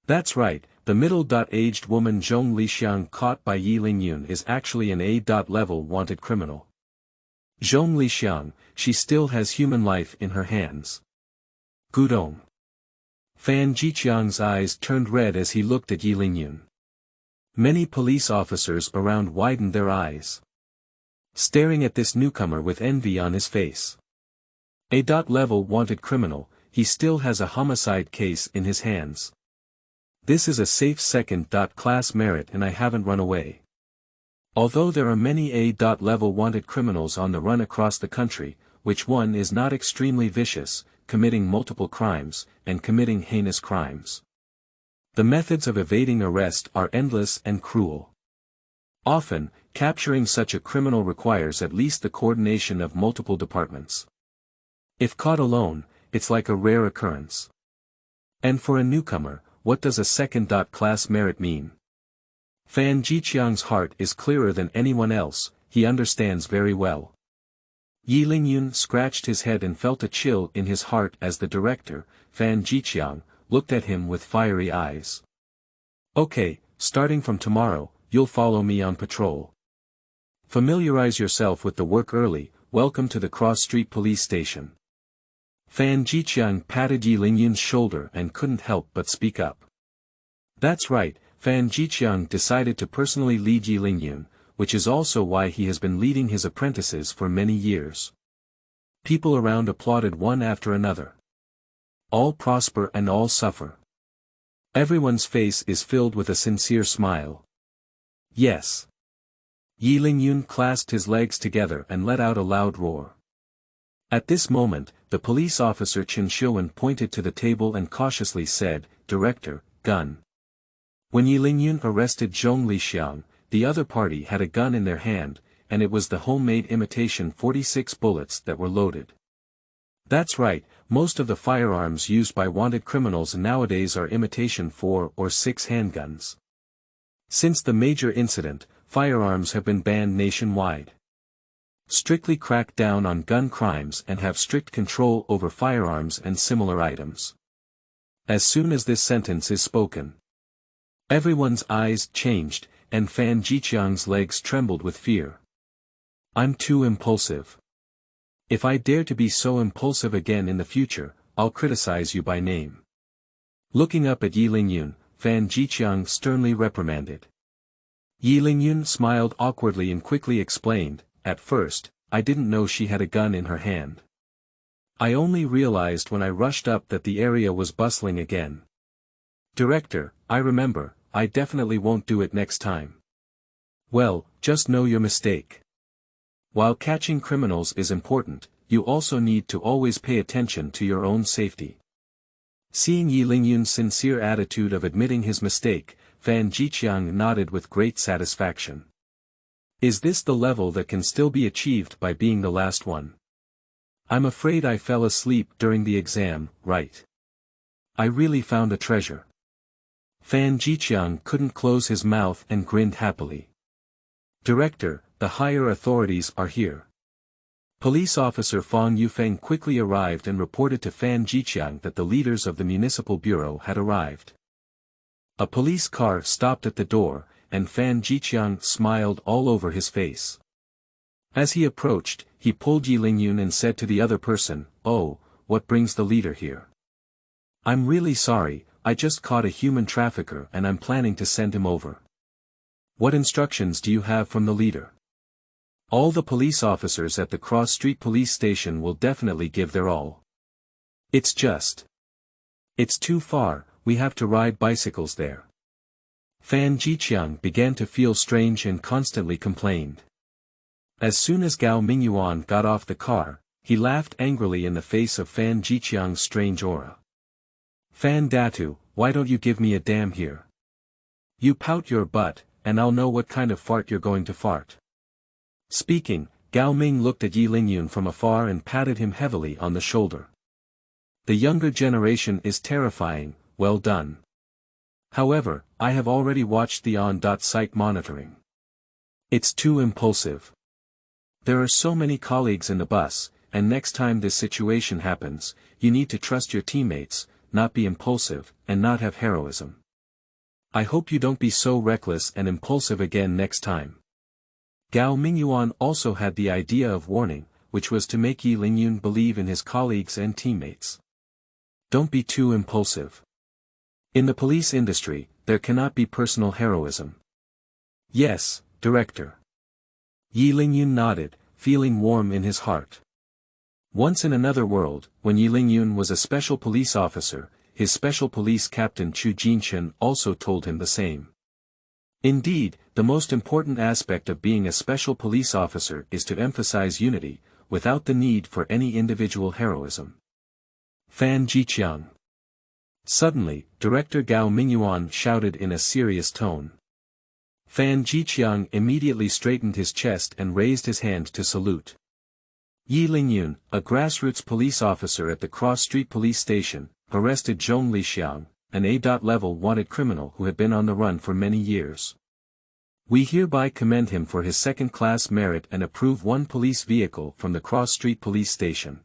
"That's right, The middle-aged woman Zhong Lixiang caught by Ye Lingyun is actually an A-level wanted criminal. Zhong Lixiang, she still has human life in her hands. Gudong. Fan Jiqiang's eyes turned red as he looked at Ye Lingyun. Many police officers around widened their eyes, staring at this newcomer with envy on his face. A-level wanted criminal, he still has a homicide case in his hands. This is a safe second-class merit and I haven't run away. Although there are many A-level wanted criminals on the run across the country, which one is not extremely vicious, committing multiple crimes, and committing heinous crimes. The methods of evading arrest are endless and cruel. Often, capturing such a criminal requires at least the coordination of multiple departments. If caught alone, it's like a rare occurrence. And for a newcomer, what does a second-class merit mean? Fan Jiqiang's heart is clearer than anyone else, he understands very well. Ye Lingyun scratched his head and felt a chill in his heart as the director, Fan Jiqiang, looked at him with fiery eyes. Okay, starting from tomorrow, you'll follow me on patrol. Familiarize yourself with the work early, welcome to the cross-street police station. Fan Jiqiang patted Ye Lingyun's shoulder and couldn't help but speak up. That's right, Fan Jiqiang decided to personally lead Ye Lingyun, which is also why he has been leading his apprentices for many years. People around applauded one after another. All prosper and all suffer. Everyone's face is filled with a sincere smile. Yes. Ye Lingyun clasped his legs together and let out a loud roar. At this moment, the police officer Chen Xiuwen pointed to the table and cautiously said, "Director, gun." When Ye Lingyun arrested Zhong Lixiang, the other party had a gun in their hand, and it was the homemade imitation 46 bullets that were loaded. That's right, most of the firearms used by wanted criminals nowadays are imitation 4 or 6 handguns. Since the major incident, firearms have been banned nationwide. Strictly crack down on gun crimes and have strict control over firearms and similar items. As soon as this sentence is spoken, everyone's eyes changed, and Fan Jiqiang's legs trembled with fear. I'm too impulsive. If I dare to be so impulsive again in the future, I'll criticize you by name. Looking up at Ye Lingyun, Fan Jiqiang sternly reprimanded. Ye Lingyun smiled awkwardly and quickly explained, "At first, I didn't know she had a gun in her hand. I only realized when I rushed up that the area was bustling again. Director, I remember, I definitely won't do it next time." Well, just know your mistake. While catching criminals is important, you also need to always pay attention to your own safety. Seeing Ye Lingyun's sincere attitude of admitting his mistake, Fan Jiqiang nodded with great satisfaction. Is this the level that can still be achieved by being the last one? I'm afraid I fell asleep during the exam, right? I really found a treasure. Fan Jiqiang couldn't close his mouth and grinned happily. Director, the higher authorities are here. Police officer Fang Yufeng quickly arrived and reported to Fan Jiqiang that the leaders of the municipal bureau had arrived. A police car stopped at the door, and Fan Jiqiang smiled all over his face. As he approached, he pulled Ye Lingyun and said to the other person, "Oh, what brings the leader here?" "I'm really sorry, I just caught a human trafficker and I'm planning to send him over." "What instructions do you have from the leader?" "All the police officers at the cross-street police station will definitely give their all. It's too far, we have to ride bicycles there." Fan Jiqiang began to feel strange and constantly complained. As soon as Gao Mingyuan got off the car, he laughed angrily in the face of Fan Jiqiang's strange aura. "Fan Datu, why don't you give me a damn here? You pout your butt, and I'll know what kind of fart you're going to fart." Speaking, Gao Ming looked at Ye Lingyun from afar and patted him heavily on the shoulder. "The younger generation is terrifying, well done. However, I have already watched the on-site monitoring. It's too impulsive. There are so many colleagues in the bus, and next time this situation happens, you need to trust your teammates, not be impulsive, and not have heroism. I hope you don't be so reckless and impulsive again next time. Gao Mingyuan also had the idea of warning, which was to make Ye Lingyun believe in his colleagues and teammates. Don't be too impulsive. In the police industry, there cannot be personal heroism. Yes, Director. Ye Lingyun nodded, feeling warm in his heart. Once in another world, when Ye Lingyun was a special police officer, his special police captain Chu Zhenchun also told him the same. Indeed, the most important aspect of being a special police officer is to emphasize unity, without the need for any individual heroism. Fan Zhiqiang. Suddenly, Director Gao Mingyuan shouted in a serious tone. Fan Zhiqiang immediately straightened his chest and raised his hand to salute. Ye Lingyun, a grassroots police officer at the Cross Street Police Station, arrested Zhong Lixiang, an A.level wanted criminal who had been on the run for many years. We hereby commend him for his second-class merit and approve one police vehicle from the Cross Street Police Station.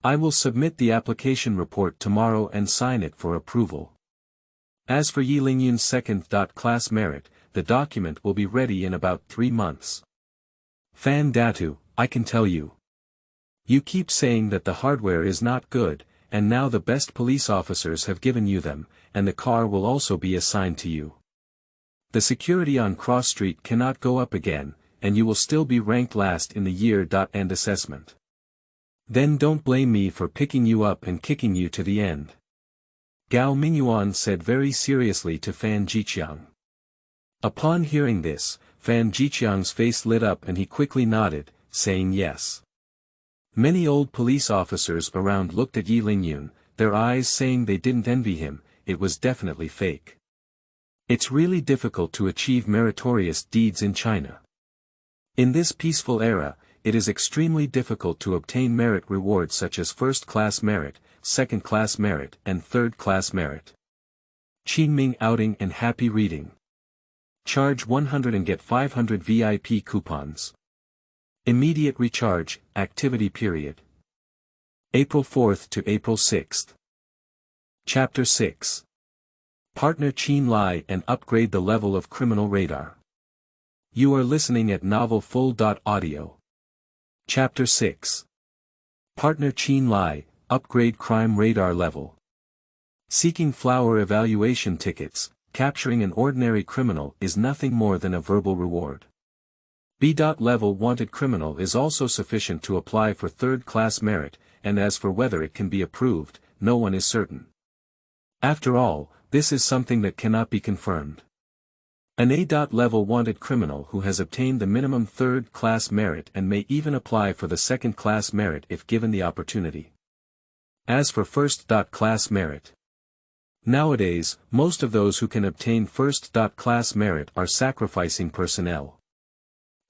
I will submit the application report tomorrow and sign it for approval. As for Ye Lingyun's second-class merit, the document will be ready in about 3 months. Fan Datu, I can tell you. You keep saying that the hardware is not good, and now the best police officers have given you them, and the car will also be assigned to you. The security on Cross Street cannot go up again, and you will still be ranked last in the year-end assessment. Then don't blame me for picking you up and kicking you to the end. Gao Mingyuan said very seriously to Fan Zhiqiang. Upon hearing this, Fan Zhiqiang's face lit up and he quickly nodded, saying yes. Many old police officers around looked at Ye Lingyun, their eyes saying they didn't envy him, it was definitely fake. It's really difficult to achieve meritorious deeds in China. In this peaceful era, it is extremely difficult to obtain merit rewards such as first-class merit, second-class merit and third-class merit. Qingming outing and happy reading. Charge 100 and get 500 VIP coupons. Immediate recharge, activity period. April 4th to April 6th. Chapter 6. Partner Qin Lai and upgrade the level of criminal radar. You are listening at novel.Audio. Chapter 6. Partner Qin Lai, upgrade crime radar level. Seeking flower evaluation tickets, capturing an ordinary criminal is nothing more than a verbal reward. B.level wanted criminal is also sufficient to apply for third-class merit, and as for whether it can be approved, no one is certain. After all, this is something that cannot be confirmed. An A.level wanted criminal who has obtained the minimum third-class merit and may even apply for the second-class merit if given the opportunity. As for first-class merit. Nowadays, most of those who can obtain first-class merit are sacrificing personnel.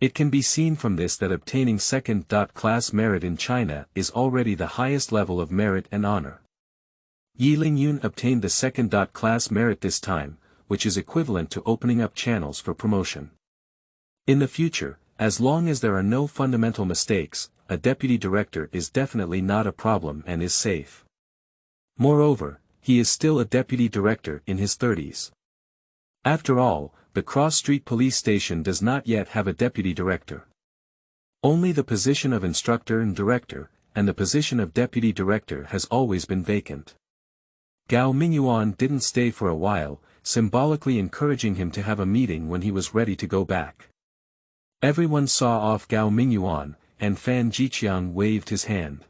It can be seen from this that obtaining second-class merit in China is already the highest level of merit and honor. Ye Lingyun obtained the second-class merit this time, which is equivalent to opening up channels for promotion. In the future, as long as there are no fundamental mistakes, a deputy director is definitely not a problem and is safe. Moreover, he is still a deputy director in his 30s. After all, the Cross Street Police Station does not yet have a deputy director. Only the position of instructor and director, and the position of deputy director has always been vacant. Gao Mingyuan didn't stay for a while, symbolically encouraging him to have a meeting when he was ready to go back. Everyone saw off Gao Mingyuan, and Fan Zhiqiang waved his hand.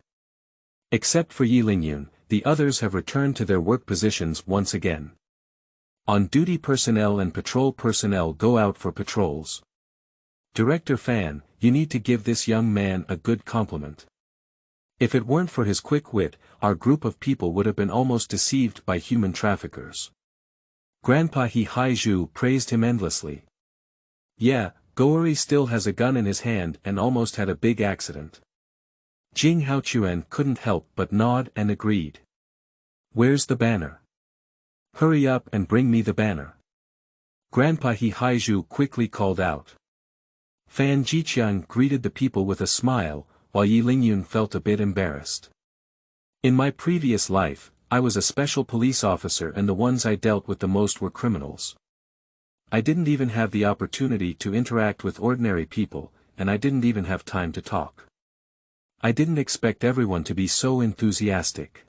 Except for Ye Lingyun, the others have returned to their work positions once again. On-duty personnel and patrol personnel go out for patrols. Director Fan, you need to give this young man a good compliment. If it weren't for his quick wit, our group of people would have been almost deceived by human traffickers. Grandpa He Haizhu praised him endlessly. Yeah, Goeri still has a gun in his hand and almost had a big accident. Jing Haochuan couldn't help but nod and agreed. Where's the banner? Hurry up and bring me the banner. Grandpa He Haizhu quickly called out. Fan Zhiqiang greeted the people with a smile, while Ye Lingyun felt a bit embarrassed. In my previous life, I was a special police officer and the ones I dealt with the most were criminals. I didn't even have the opportunity to interact with ordinary people, and I didn't even have time to talk. I didn't expect everyone to be so enthusiastic.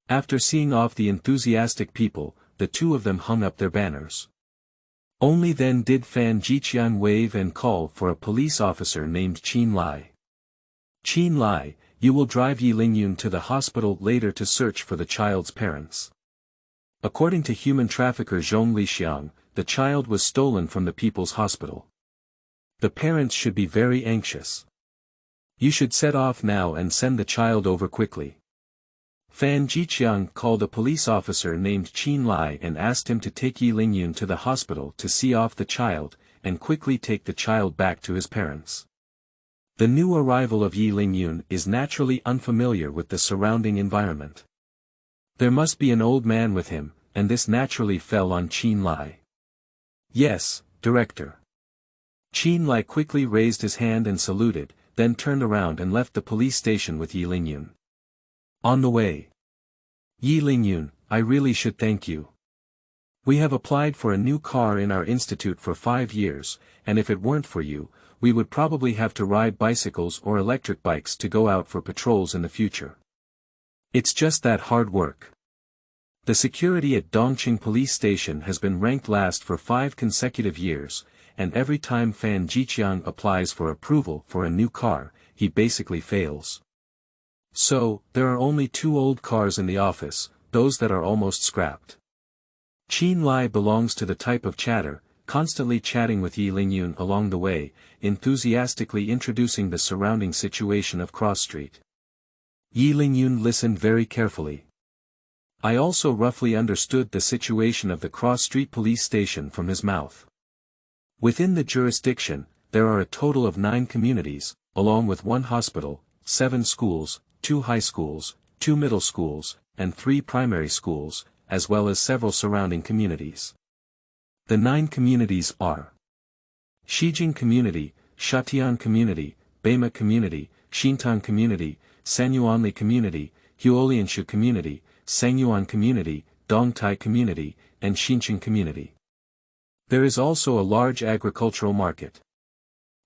After seeing off the enthusiastic people, the two of them hung up their banners. Only then did Fan Jiqian wave and call for a police officer named Qin Lai. Qin Lai, you will drive Ye Lingyun to the hospital later to search for the child's parents. According to human trafficker Zhong Lixiang, the child was stolen from the people's hospital. The parents should be very anxious. You should set off now and send the child over quickly. Fan Jiqiang called a police officer named Qin Lai and asked him to take Ye Lingyun to the hospital to see off the child, and quickly take the child back to his parents. The new arrival of Ye Lingyun is naturally unfamiliar with the surrounding environment. There must be an old man with him, and this naturally fell on Qin Lai. Yes, Director. Qin Lai quickly raised his hand and saluted, then turned around and left the police station with Ye Lingyun. On the way. Ye Lingyun, I really should thank you. We have applied for a new car in our institute for 5 years, and if it weren't for you, we would probably have to ride bicycles or electric bikes to go out for patrols in the future. It's just that hard work. The security at Dongqing Police Station has been ranked last for 5 consecutive years, and every time Fan Jiqiang applies for approval for a new car, he basically fails. So, there are only 2 old cars in the office, those that are almost scrapped. Qin Lai belongs to the type of chatter, constantly chatting with Ye Lingyun along the way, enthusiastically introducing the surrounding situation of Cross Street. Ye Lingyun listened very carefully. I also roughly understood the situation of the Cross Street Police Station from his mouth. Within the jurisdiction, there are a total of 9 communities, along with 1 hospital, 7 schools, 2 high schools, 2 middle schools, and 3 primary schools, as well as several surrounding communities. The 9 communities are Shijing Community, Shatian Community, Beima Community, Xintang Community, Sanyuanli Community, Huolianshu Community, Sangyuan Community, Dongtai Community, and Xinqing Community. There is also a large agricultural market.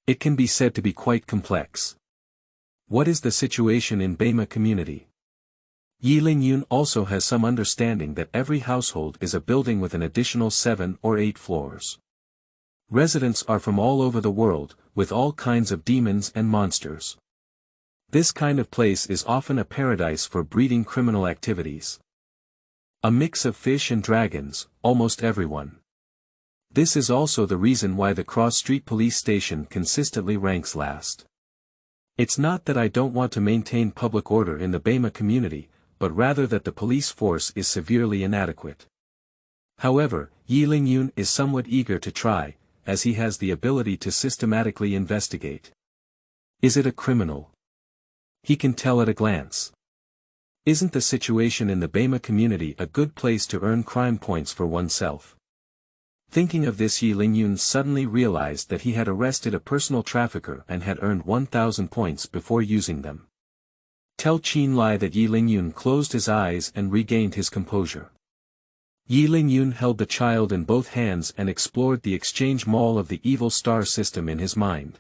It can be said to be quite complex. What is the situation in Beima Community? Ye Lingyun also has some understanding that every household is a building with an additional 7 or 8 floors. Residents are from all over the world, with all kinds of demons and monsters. This kind of place is often a paradise for breeding criminal activities. A mix of fish and dragons, almost everyone. This is also the reason why the Cross Street Police Station consistently ranks last. It's not that I don't want to maintain public order in the Beima community, but rather that the police force is severely inadequate. However, Ye Lingyun is somewhat eager to try, as he has the ability to systematically investigate. Is it a criminal? He can tell at a glance. Isn't the situation in the Beima community a good place to earn crime points for oneself? Thinking of this, Ye Lingyun suddenly realized that he had arrested a personal trafficker and had earned 1,000 points before using them. Tell Qin Lai that Ye Lingyun closed his eyes and regained his composure. Ye Lingyun held the child in both hands and explored the exchange mall of the evil star system in his mind.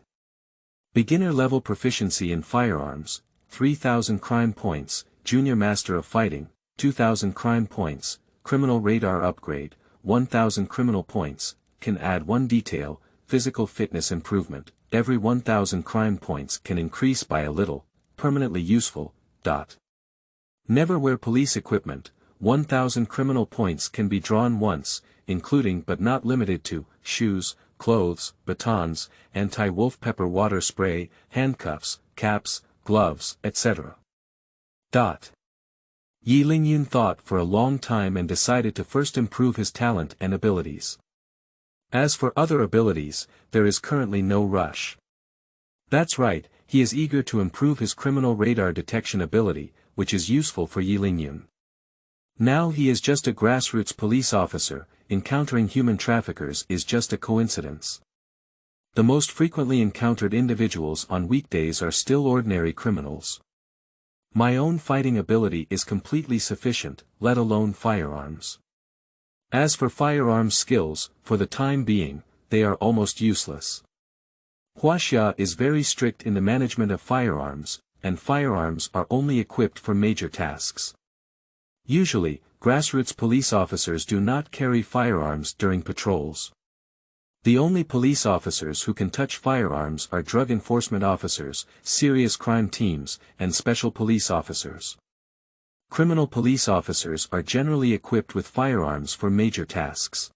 Beginner level proficiency in firearms, 3,000 crime points, junior master of fighting, 2,000 crime points, criminal radar upgrade, 1,000 criminal points, can add 1 detail, physical fitness improvement, every 1,000 crime points can increase by a little, permanently useful. Never wear police equipment, 1,000 criminal points can be drawn once, including but not limited to, shoes, clothes, batons, anti-wolf pepper water spray, handcuffs, caps, gloves, etc. Ye Lingyun thought for a long time and decided to first improve his talent and abilities. As for other abilities, there is currently no rush. That's right, he is eager to improve his criminal radar detection ability, which is useful for Ye Lingyun. Now he is just a grassroots police officer, encountering human traffickers is just a coincidence. The most frequently encountered individuals on weekdays are still ordinary criminals. My own fighting ability is completely sufficient, let alone firearms. As for firearms skills, for the time being, they are almost useless. Huaxia is very strict in the management of firearms, and firearms are only equipped for major tasks. Usually, grassroots police officers do not carry firearms during patrols. The only police officers who can touch firearms are drug enforcement officers, serious crime teams, and special police officers. Criminal police officers are generally equipped with firearms for major tasks.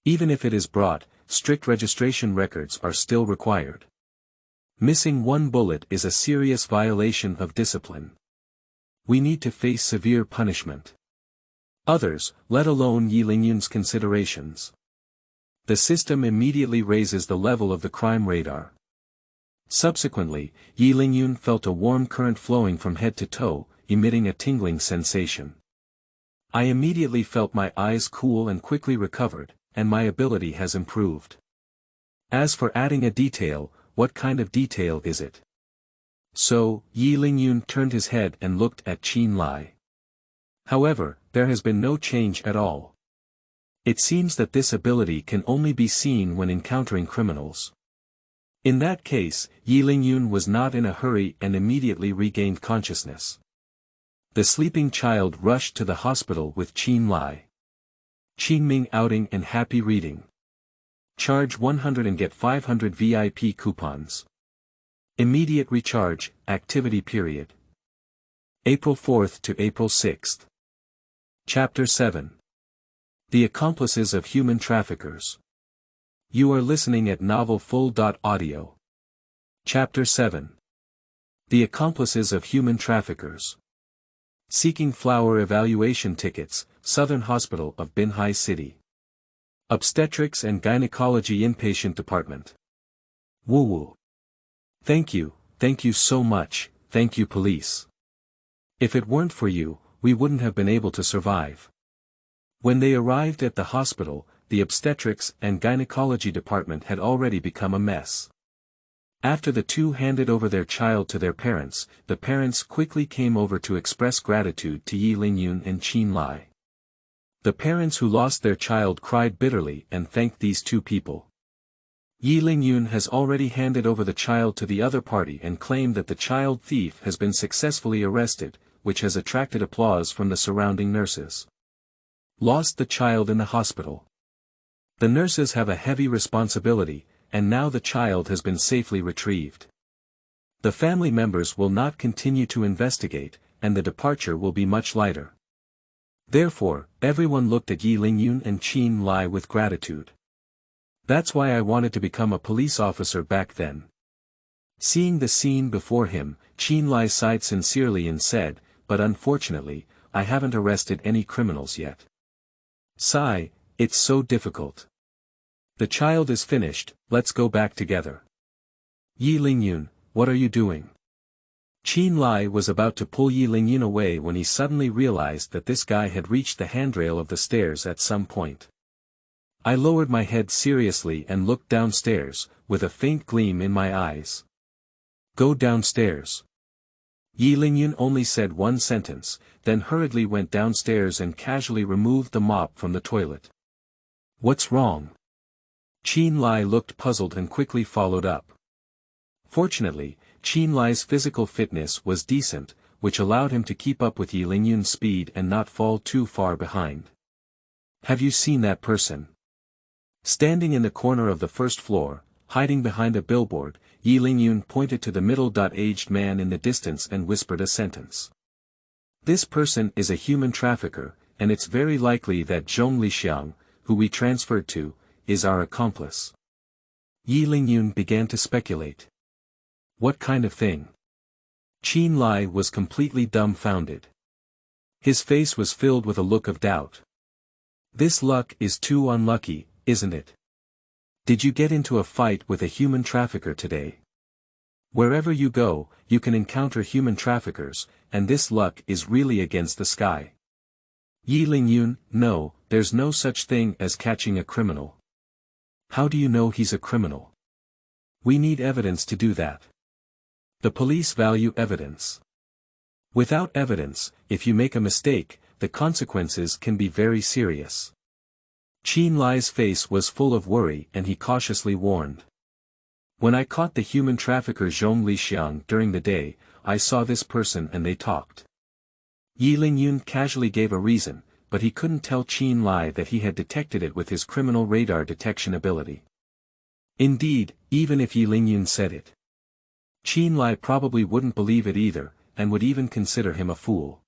Even if it is brought, strict registration records are still required. Missing one bullet is a serious violation of discipline. We need to face severe punishment. Others, let alone Ye Lingyun's considerations. The system immediately raises the level of the crime radar. Subsequently, Ye Lingyun felt a warm current flowing from head to toe, emitting a tingling sensation. I immediately felt my eyes cool and quickly recovered, and my ability has improved. As for adding a detail, what kind of detail is it? So, Ye Lingyun turned his head and looked at Qin Lai. However, there has been no change at all. It seems that this ability can only be seen when encountering criminals. In that case, Ye Lingyun was not in a hurry and immediately regained consciousness. The sleeping child rushed to the hospital with Qin Lai. Qingming outing and happy reading. Charge 100 and get 500 VIP coupons. Immediate recharge, activity period. April 4th to April 6th. Chapter 7. The Accomplices of Human Traffickers. You are listening at novelfull.audio. Chapter 7. The Accomplices of Human Traffickers. Seeking flower evaluation tickets, Southern Hospital of Binhai City. Obstetrics and Gynecology Inpatient Department. Woo-woo. Thank you so much, thank you police. If it weren't for you, we wouldn't have been able to survive. When they arrived at the hospital, the obstetrics and gynecology department had already become a mess. After the two handed over their child to their parents, the parents quickly came over to express gratitude to Ye Lingyun and Qin Lai. The parents who lost their child cried bitterly and thanked these two people. Ye Lingyun has already handed over the child to the other party and claimed that the child thief has been successfully arrested, which has attracted applause from the surrounding nurses. Lost the child in the hospital. The nurses have a heavy responsibility, and now the child has been safely retrieved. The family members will not continue to investigate, and the departure will be much lighter. Therefore, everyone looked at Ye Lingyun and Qin Lai with gratitude. That's why I wanted to become a police officer back then. Seeing the scene before him, Qin Lai sighed sincerely and said, but unfortunately, I haven't arrested any criminals yet. Sigh, it's so difficult. The child is finished, let's go back together. Ye Lingyun, what are you doing? Qin Lai was about to pull Ye Lingyun away when he suddenly realized that this guy had reached the handrail of the stairs at some point. I lowered my head seriously and looked downstairs, with a faint gleam in my eyes. Go downstairs. Ye Lingyun only said one sentence, then hurriedly went downstairs and casually removed the mop from the toilet. What's wrong? Qin Lai looked puzzled and quickly followed up. Fortunately, Qin Lai's physical fitness was decent, which allowed him to keep up with Ye Lingyun's speed and not fall too far behind. Have you seen that person? Standing in the corner of the first floor, hiding behind a billboard, Ye Lingyun pointed to the middle-aged man in the distance and whispered a sentence. This person is a human trafficker, and it's very likely that Zhong Lixiang, who we transferred to, is our accomplice. Ye Lingyun began to speculate. What kind of thing? Qin Lai was completely dumbfounded. His face was filled with a look of doubt. This luck is too unlucky, isn't it? Did you get into a fight with a human trafficker today? Wherever you go, you can encounter human traffickers, and this luck is really against the sky. Ye Lingyun, no, there's no such thing as catching a criminal. How do you know he's a criminal? We need evidence to do that. The police value evidence. Without evidence, if you make a mistake, the consequences can be very serious. Qin Lai's face was full of worry and he cautiously warned. When I caught the human trafficker Zhong Lixiang during the day, I saw this person and they talked. Ye Lingyun casually gave a reason, but he couldn't tell Qin Lai that he had detected it with his criminal radar detection ability. Indeed, even if Ye Lingyun said it, Qin Lai probably wouldn't believe it either, and would even consider him a fool.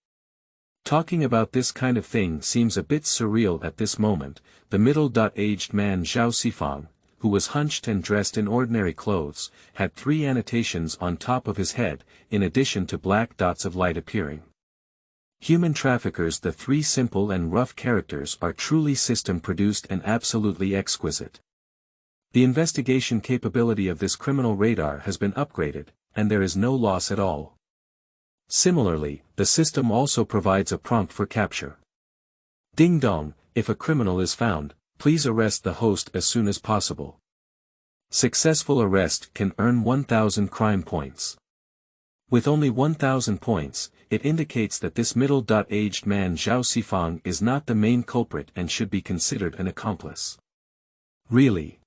Talking about this kind of thing seems a bit surreal at this moment. The middle-aged man Zhao Xifang, who was hunched and dressed in ordinary clothes, had 3 annotations on top of his head, in addition to black dots of light appearing. Human traffickers. The 3 simple and rough characters are truly system-produced and absolutely exquisite. The investigation capability of this criminal radar has been upgraded, and there is no loss at all. Similarly, the system also provides a prompt for capture. Ding dong, if a criminal is found, please arrest the host as soon as possible. Successful arrest can earn 1,000 crime points. With only 1,000 points, it indicates that this middle-aged man Zhao Xifang is not the main culprit and should be considered an accomplice. Really?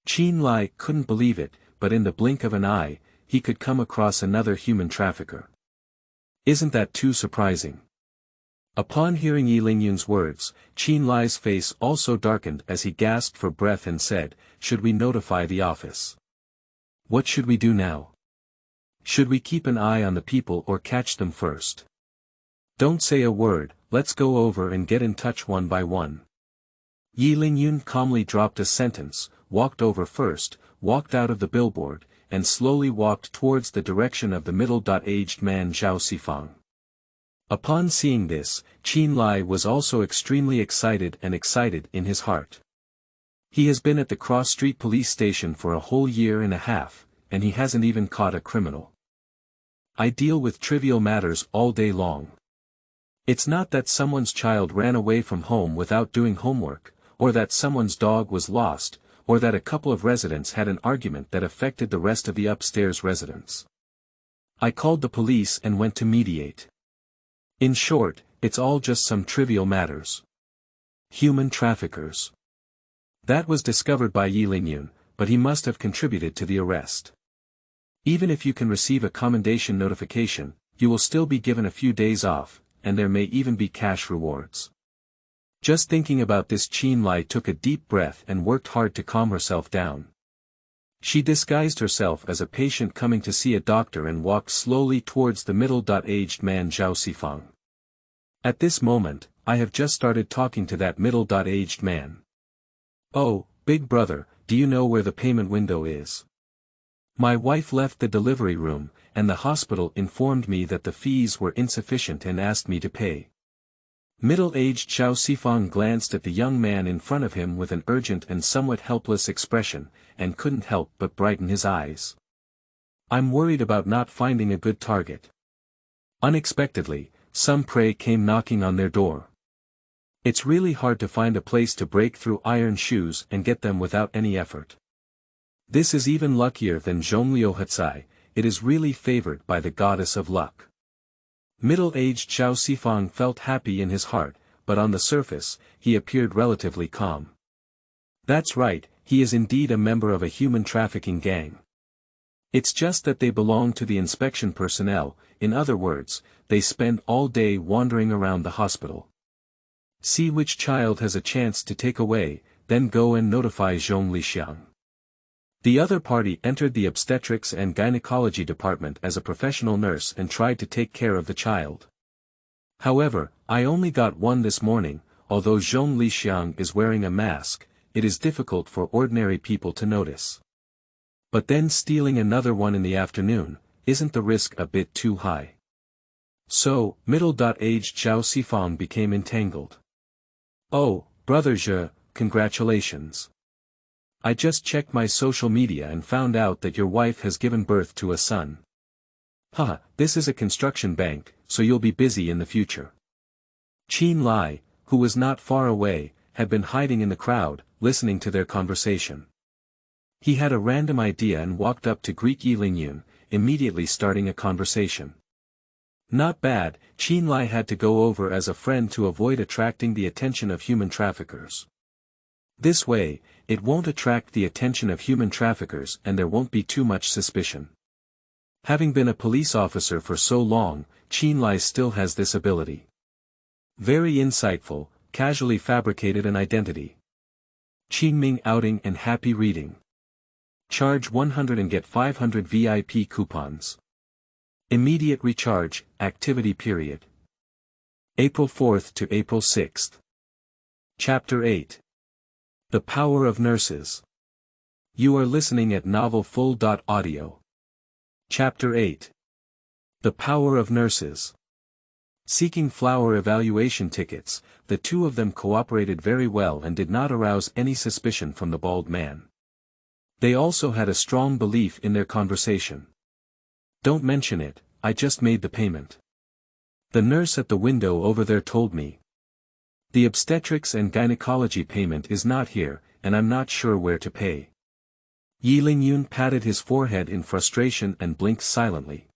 Qin Lai couldn't believe it, but in the blink of an eye, he could come across another human trafficker. Isn't that too surprising? Upon hearing Ye Lingyun's words, Qin Lai's face also darkened as he gasped for breath and said, "Should we notify the office? What should we do now? Should we keep an eye on the people or catch them first? Don't say a word, let's go over and get in touch one by one." Ye Lingyun calmly dropped a sentence, walked over first, walked out of the billboard, and slowly walked towards the direction of the middle-aged man Zhao Xifang. Upon seeing this, Qin Lai was also extremely excited in his heart. He has been at the Cross Street police station for a whole year and a half, and he hasn't even caught a criminal. I deal with trivial matters all day long. It's not that someone's child ran away from home without doing homework, or that someone's dog was lost, or that a couple of residents had an argument that affected the rest of the upstairs residents. I called the police and went to mediate. In short, it's all just some trivial matters. Human traffickers. That was discovered by Ye Lingyun, but he must have contributed to the arrest. Even if you can receive a commendation notification, you will still be given a few days off, and there may even be cash rewards. Just thinking about this, Qin Lai took a deep breath and worked hard to calm herself down. She disguised herself as a patient coming to see a doctor and walked slowly towards the middle-aged man Zhao Xifang. At this moment, I have just started talking to that middle-aged man. "Oh, big brother, do you know where the payment window is? My wife left the delivery room, and the hospital informed me that the fees were insufficient and asked me to pay." Middle-aged Zhao Xifang glanced at the young man in front of him with an urgent and somewhat helpless expression, and couldn't help but brighten his eyes. "I'm worried about not finding a good target." Unexpectedly, some prey came knocking on their door. It's really hard to find a place to break through iron shoes and get them without any effort. This is even luckier than Zhongliu. It is really favored by the goddess of luck. Middle-aged Zhao Xifang felt happy in his heart, but on the surface, he appeared relatively calm. That's right, he is indeed a member of a human trafficking gang. It's just that they belong to the inspection personnel, in other words, they spend all day wandering around the hospital. See which child has a chance to take away, then go and notify Zhong Lixiang. The other party entered the obstetrics and gynecology department as a professional nurse and tried to take care of the child. However, I only got one this morning. Although Zhong Lixiang is wearing a mask, it is difficult for ordinary people to notice. But then stealing another one in the afternoon, isn't the risk a bit too high? So, middle-aged Zhao Xifang became entangled. "Oh, brother Zhe, congratulations. I just checked my social media and found out that your wife has given birth to a son. Haha, this is a construction bank, so you'll be busy in the future." Qin Lai, who was not far away, had been hiding in the crowd, listening to their conversation. He had a random idea and walked up to greet Ye Lingyun, immediately starting a conversation. Not bad, Qin Lai had to go over as a friend to avoid attracting the attention of human traffickers. This way, it won't attract the attention of human traffickers and there won't be too much suspicion. Having been a police officer for so long, Qin Lai still has this ability. Very insightful, casually fabricated an identity. Qingming outing and happy reading. Charge 100 and get 500 VIP coupons. Immediate recharge, activity period. April 4th to April 6th. Chapter 8. The Power of Nurses. You are listening at novelfull.audio. Chapter 8. The Power of Nurses. Seeking flower evaluation tickets, the two of them cooperated very well and did not arouse any suspicion from the bald man. They also had a strong belief in their conversation. Don't mention it, I just made the payment. The nurse at the window over there told me. The obstetrics and gynecology payment is not here, and I'm not sure where to pay. Ye Lingyun patted his forehead in frustration and blinked silently.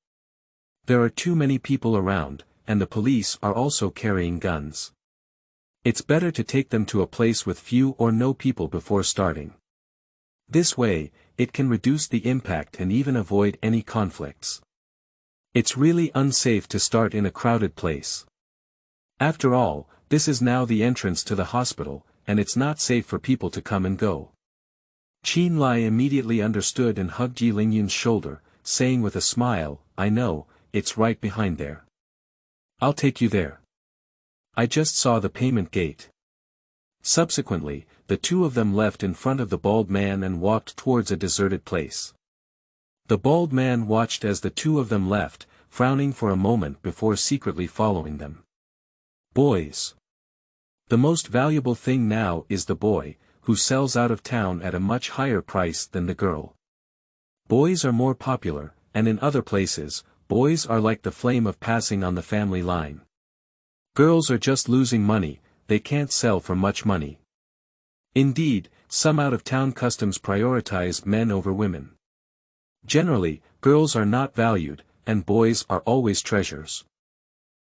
There are too many people around, and the police are also carrying guns. It's better to take them to a place with few or no people before starting. This way, it can reduce the impact and even avoid any conflicts. It's really unsafe to start in a crowded place. After all, this is now the entrance to the hospital, and it's not safe for people to come and go. Qin Lai immediately understood and hugged Ye Lingyun's shoulder, saying with a smile, I know, it's right behind there. I'll take you there. I just saw the payment gate. Subsequently, the two of them left in front of the bald man and walked towards a deserted place. The bald man watched as the two of them left, frowning for a moment before secretly following them. Boys. The most valuable thing now is the boy, who sells out of town at a much higher price than the girl. Boys are more popular, and in other places, boys are like the flame of passing on the family line. Girls are just losing money, they can't sell for much money. Indeed, some out-of-town customs prioritize men over women. Generally, girls are not valued, and boys are always treasures.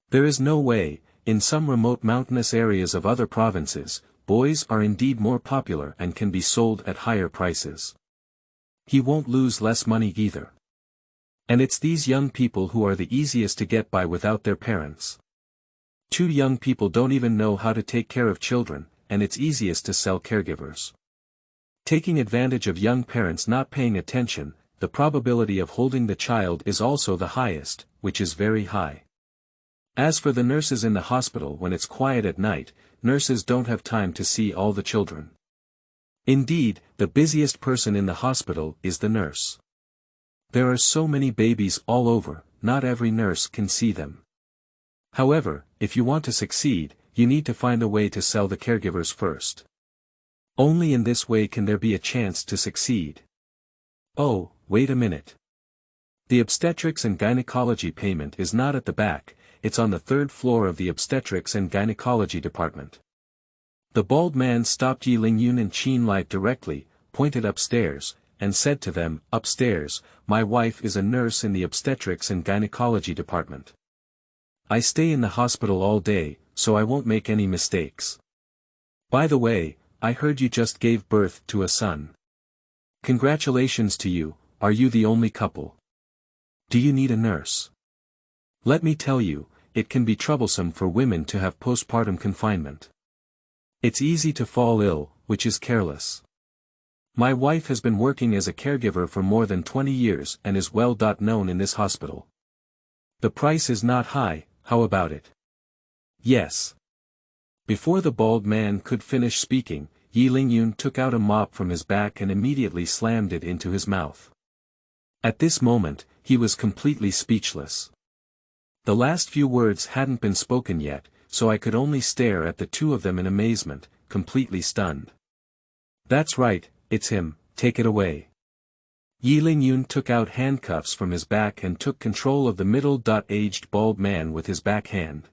There is no way, in some remote mountainous areas of other provinces, boys are indeed more popular and can be sold at higher prices. He won't lose less money either. And it's these young people who are the easiest to get by without their parents. Two young people don't even know how to take care of children, and it's easiest to sell caregivers. Taking advantage of young parents not paying attention, the probability of holding the child is also the highest, which is very high. As for the nurses in the hospital, when it's quiet at night, nurses don't have time to see all the children. Indeed, the busiest person in the hospital is the nurse. There are so many babies all over, not every nurse can see them. However, if you want to succeed, you need to find a way to sell the caregivers first. Only in this way can there be a chance to succeed. Oh, wait a minute. The obstetrics and gynecology payment is not at the back, it's on the third floor of the obstetrics and gynecology department. The bald man stopped Ye Lingyun and Qin Lai directly, pointed upstairs, and said to them, Upstairs, my wife is a nurse in the obstetrics and gynecology department. I stay in the hospital all day, so I won't make any mistakes. By the way, I heard you just gave birth to a son. Congratulations to you, are you the only couple? Do you need a nurse? Let me tell you, it can be troublesome for women to have postpartum confinement. It's easy to fall ill, which is careless. My wife has been working as a caregiver for more than 20 years and is well known in this hospital. The price is not high, how about it? Yes. Before the bald man could finish speaking, Ye Lingyun took out a mop from his back and immediately slammed it into his mouth. At this moment, he was completely speechless. The last few words hadn't been spoken yet, so I could only stare at the two of them in amazement, completely stunned. That's right, it's him, take it away. Ye Lingyun took out handcuffs from his back and took control of the middle-aged bald man with his back hand.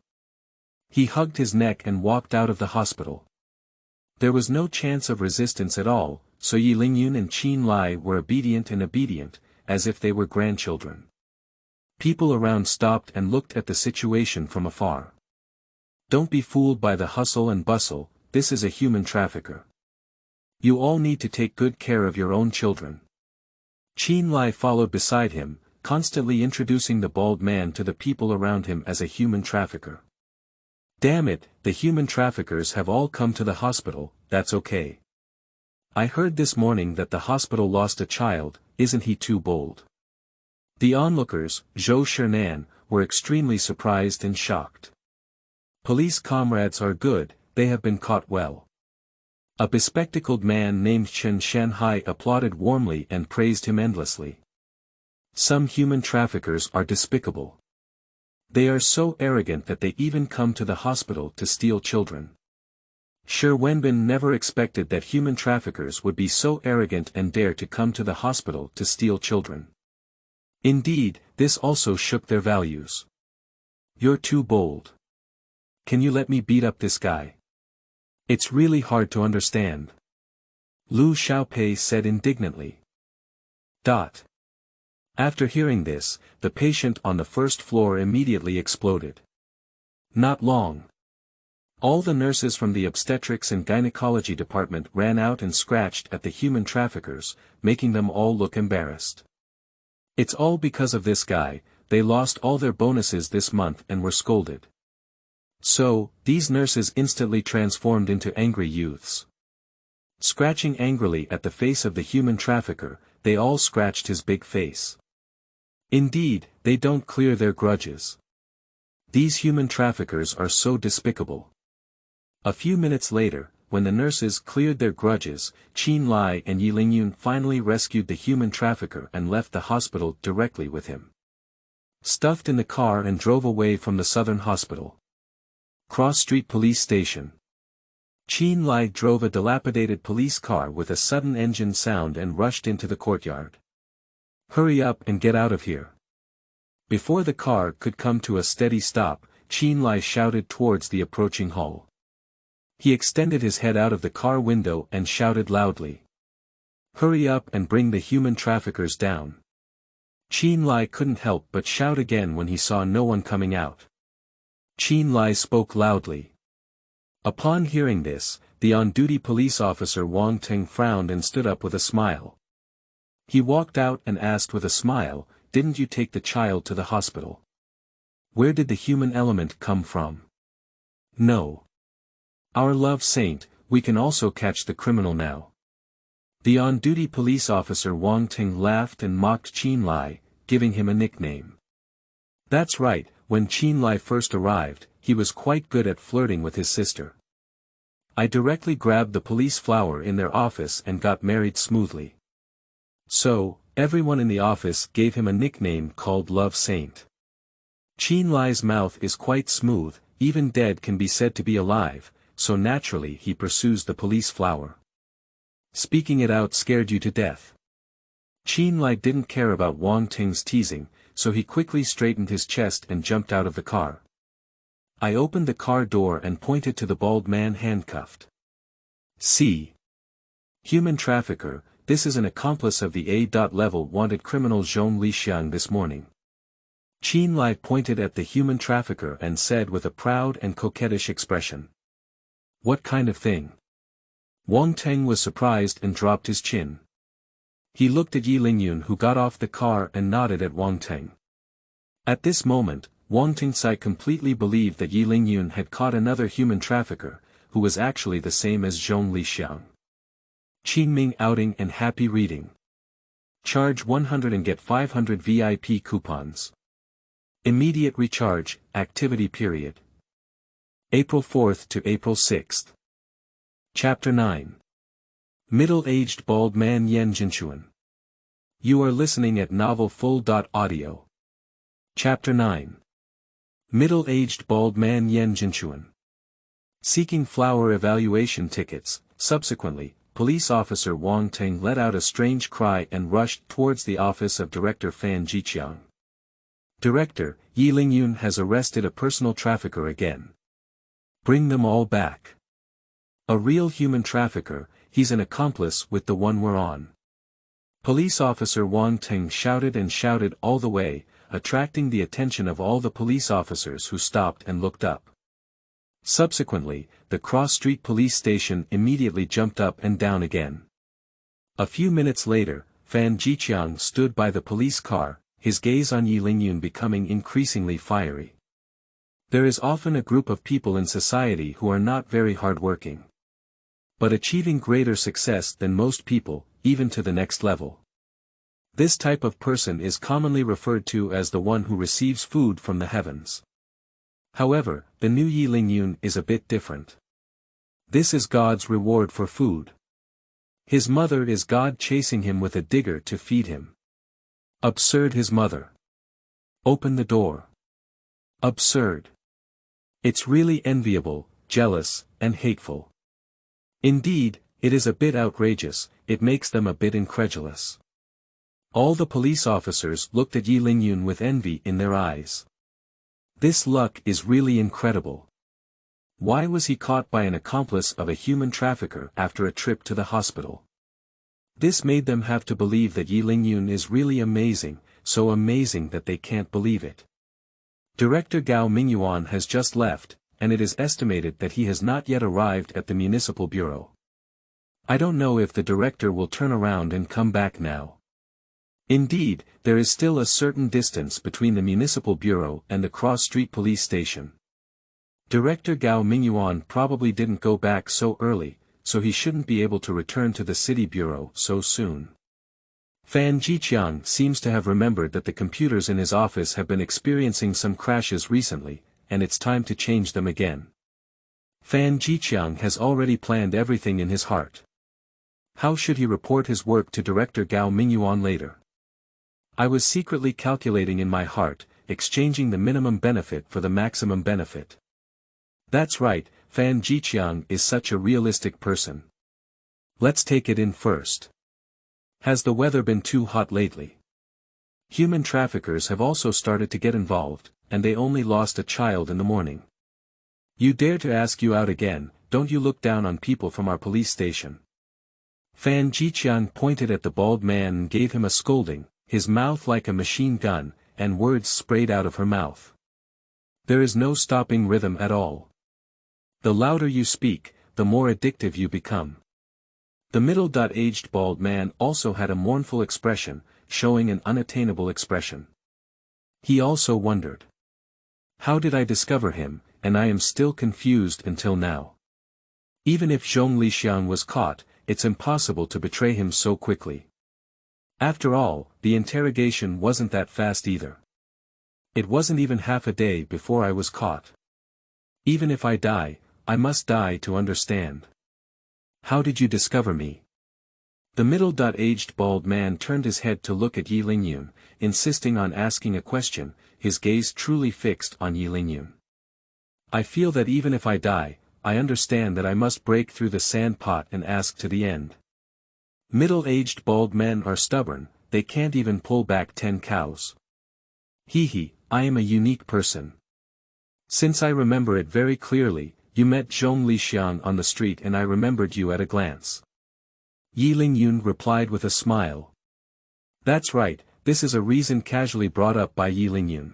He hugged his neck and walked out of the hospital. There was no chance of resistance at all, so Ye Lingyun and Qin Lai were obedient, as if they were grandchildren. People around stopped and looked at the situation from afar. Don't be fooled by the hustle and bustle, this is a human trafficker. You all need to take good care of your own children. Qin Lai followed beside him, constantly introducing the bald man to the people around him as a human trafficker. Damn it, the human traffickers have all come to the hospital, that's okay. I heard this morning that the hospital lost a child, isn't he too bold? The onlookers, Zhou Shernan, were extremely surprised and shocked. Police comrades are good, they have been caught well. A bespectacled man named Chen Shanhai applauded warmly and praised him endlessly. Some human traffickers are despicable. They are so arrogant that they even come to the hospital to steal children. Shi Wenbin never expected that human traffickers would be so arrogant and dare to come to the hospital to steal children. Indeed, this also shook their values. You're too bold. Can you let me beat up this guy? It's really hard to understand. Lu Xiaopei said indignantly. After hearing this, the patient on the first floor immediately exploded. Not long. All the nurses from the obstetrics and gynecology department ran out and scratched at the human traffickers, making them all look embarrassed. It's all because of this guy, they lost all their bonuses this month and were scolded. So, these nurses instantly transformed into angry youths. Scratching angrily at the face of the human trafficker, they all scratched his big face. Indeed, they don't clear their grudges. These human traffickers are so despicable. A few minutes later, when the nurses cleared their grudges, Qin Lai and Ye Lingyun finally rescued the human trafficker and left the hospital directly with him. Stuffed in the car and drove away from the southern hospital. Cross Street Police Station. Qin Lai drove a dilapidated police car with a sudden engine sound and rushed into the courtyard. Hurry up and get out of here. Before the car could come to a steady stop, Qin Lai shouted towards the approaching hull. He extended his head out of the car window and shouted loudly. Hurry up and bring the human traffickers down. Qin Lai couldn't help but shout again when he saw no one coming out. Qin Lai spoke loudly. Upon hearing this, the on-duty police officer Wang Ting frowned and stood up with a smile. He walked out and asked with a smile, "Didn't you take the child to the hospital? Where did the human element come from?" "No. Our love saint, we can also catch the criminal now." The on-duty police officer Wang Ting laughed and mocked Qin Lai, giving him a nickname. That's right, when Qin Lai first arrived, he was quite good at flirting with his sister. I directly grabbed the police flower in their office and got married smoothly. So, everyone in the office gave him a nickname called Love Saint. Qin Lai's mouth is quite smooth, even dead can be said to be alive, so naturally he pursues the police flower. Speaking it out scared you to death. Qin Lai didn't care about Wang Ting's teasing, so he quickly straightened his chest and jumped out of the car. I opened the car door and pointed to the bald man handcuffed. See? Human trafficker, this is an accomplice of the A.level wanted criminal Zhong Lixiang this morning. Qin Lai pointed at the human trafficker and said with a proud and coquettish expression. What kind of thing? Wang Ting was surprised and dropped his chin. He looked at Ye Lingyun who got off the car and nodded at Wang Ting. At this moment, Wang Tingsai completely believed that Ye Lingyun had caught another human trafficker, who was actually the same as Zhong Lixiang. Qingming outing and happy reading. Charge 100 and get 500 VIP coupons. Immediate recharge, activity period. April 4th to April 6th. Chapter 9. Middle-aged bald man Yan Zhenchun. You are listening at novelfull.audio. Chapter 9. Middle-aged bald man Yan Zhenchun. Seeking flower evaluation tickets, subsequently, police officer Wang Ting let out a strange cry and rushed towards the office of Director Fan Jiqiang. Director, Ye Lingyun has arrested a personal trafficker again. Bring them all back. A real human trafficker, he's an accomplice with the one we're on. Police officer Wang Ting shouted and shouted all the way, attracting the attention of all the police officers who stopped and looked up. Subsequently, the cross-street police station immediately jumped up and down again. A few minutes later, Fan Jiqiang stood by the police car, his gaze on Ye Lingyun becoming increasingly fiery. There is often a group of people in society who are not very hardworking, but achieving greater success than most people, even to the next level. This type of person is commonly referred to as the one who receives food from the heavens. However, the new Ye Lingyun is a bit different. This is God's reward for food. His mother is God chasing him with a digger to feed him. Absurd. His mother. Open the door. Absurd. It's really enviable, jealous, and hateful. Indeed, it is a bit outrageous, it makes them a bit incredulous. All the police officers looked at Ye Lingyun with envy in their eyes. This luck is really incredible. Why was he caught by an accomplice of a human trafficker after a trip to the hospital? This made them have to believe that Ye Lingyun is really amazing, so amazing that they can't believe it. Director Gao Mingyuan has just left, and it is estimated that he has not yet arrived at the municipal bureau. I don't know if the director will turn around and come back now. Indeed, there is still a certain distance between the municipal bureau and the cross-street police station. Director Gao Mingyuan probably didn't go back so early, so he shouldn't be able to return to the city bureau so soon. Fan Jiqiang seems to have remembered that the computers in his office have been experiencing some crashes recently, and it's time to change them again. Fan Jiqiang has already planned everything in his heart. How should he report his work to Director Gao Mingyuan later? I was secretly calculating in my heart, exchanging the minimum benefit for the maximum benefit. That's right, Fan Jiqiang is such a realistic person. Let's take it in first. Has the weather been too hot lately? Human traffickers have also started to get involved, and they only lost a child in the morning. You dare to ask you out again, don't you look down on people from our police station? Fan Jiqiang pointed at the bald man and gave him a scolding, his mouth like a machine gun, and words sprayed out of her mouth. There is no stopping rhythm at all. The louder you speak, the more addictive you become. The middle-aged bald man also had a mournful expression, showing an unattainable expression. He also wondered. How did I discover him, and I am still confused until now. Even if Zhong Lixiang was caught, it's impossible to betray him so quickly. After all, the interrogation wasn't that fast either. It wasn't even half a day before I was caught. Even if I die, I must die to understand. How did you discover me? The middle-aged bald man turned his head to look at Ye Lingyun, insisting on asking a question, his gaze truly fixed on Ye Lingyun. I feel that even if I die, I understand that I must break through the sand pot and ask to the end. Middle-aged bald men are stubborn, they can't even pull back 10 cows. I am a unique person. Since I remember it very clearly, you met Zhong Lixiang on the street and I remembered you at a glance. Ye Lingyun replied with a smile. That's right, this is a reason casually brought up by Ye Lingyun.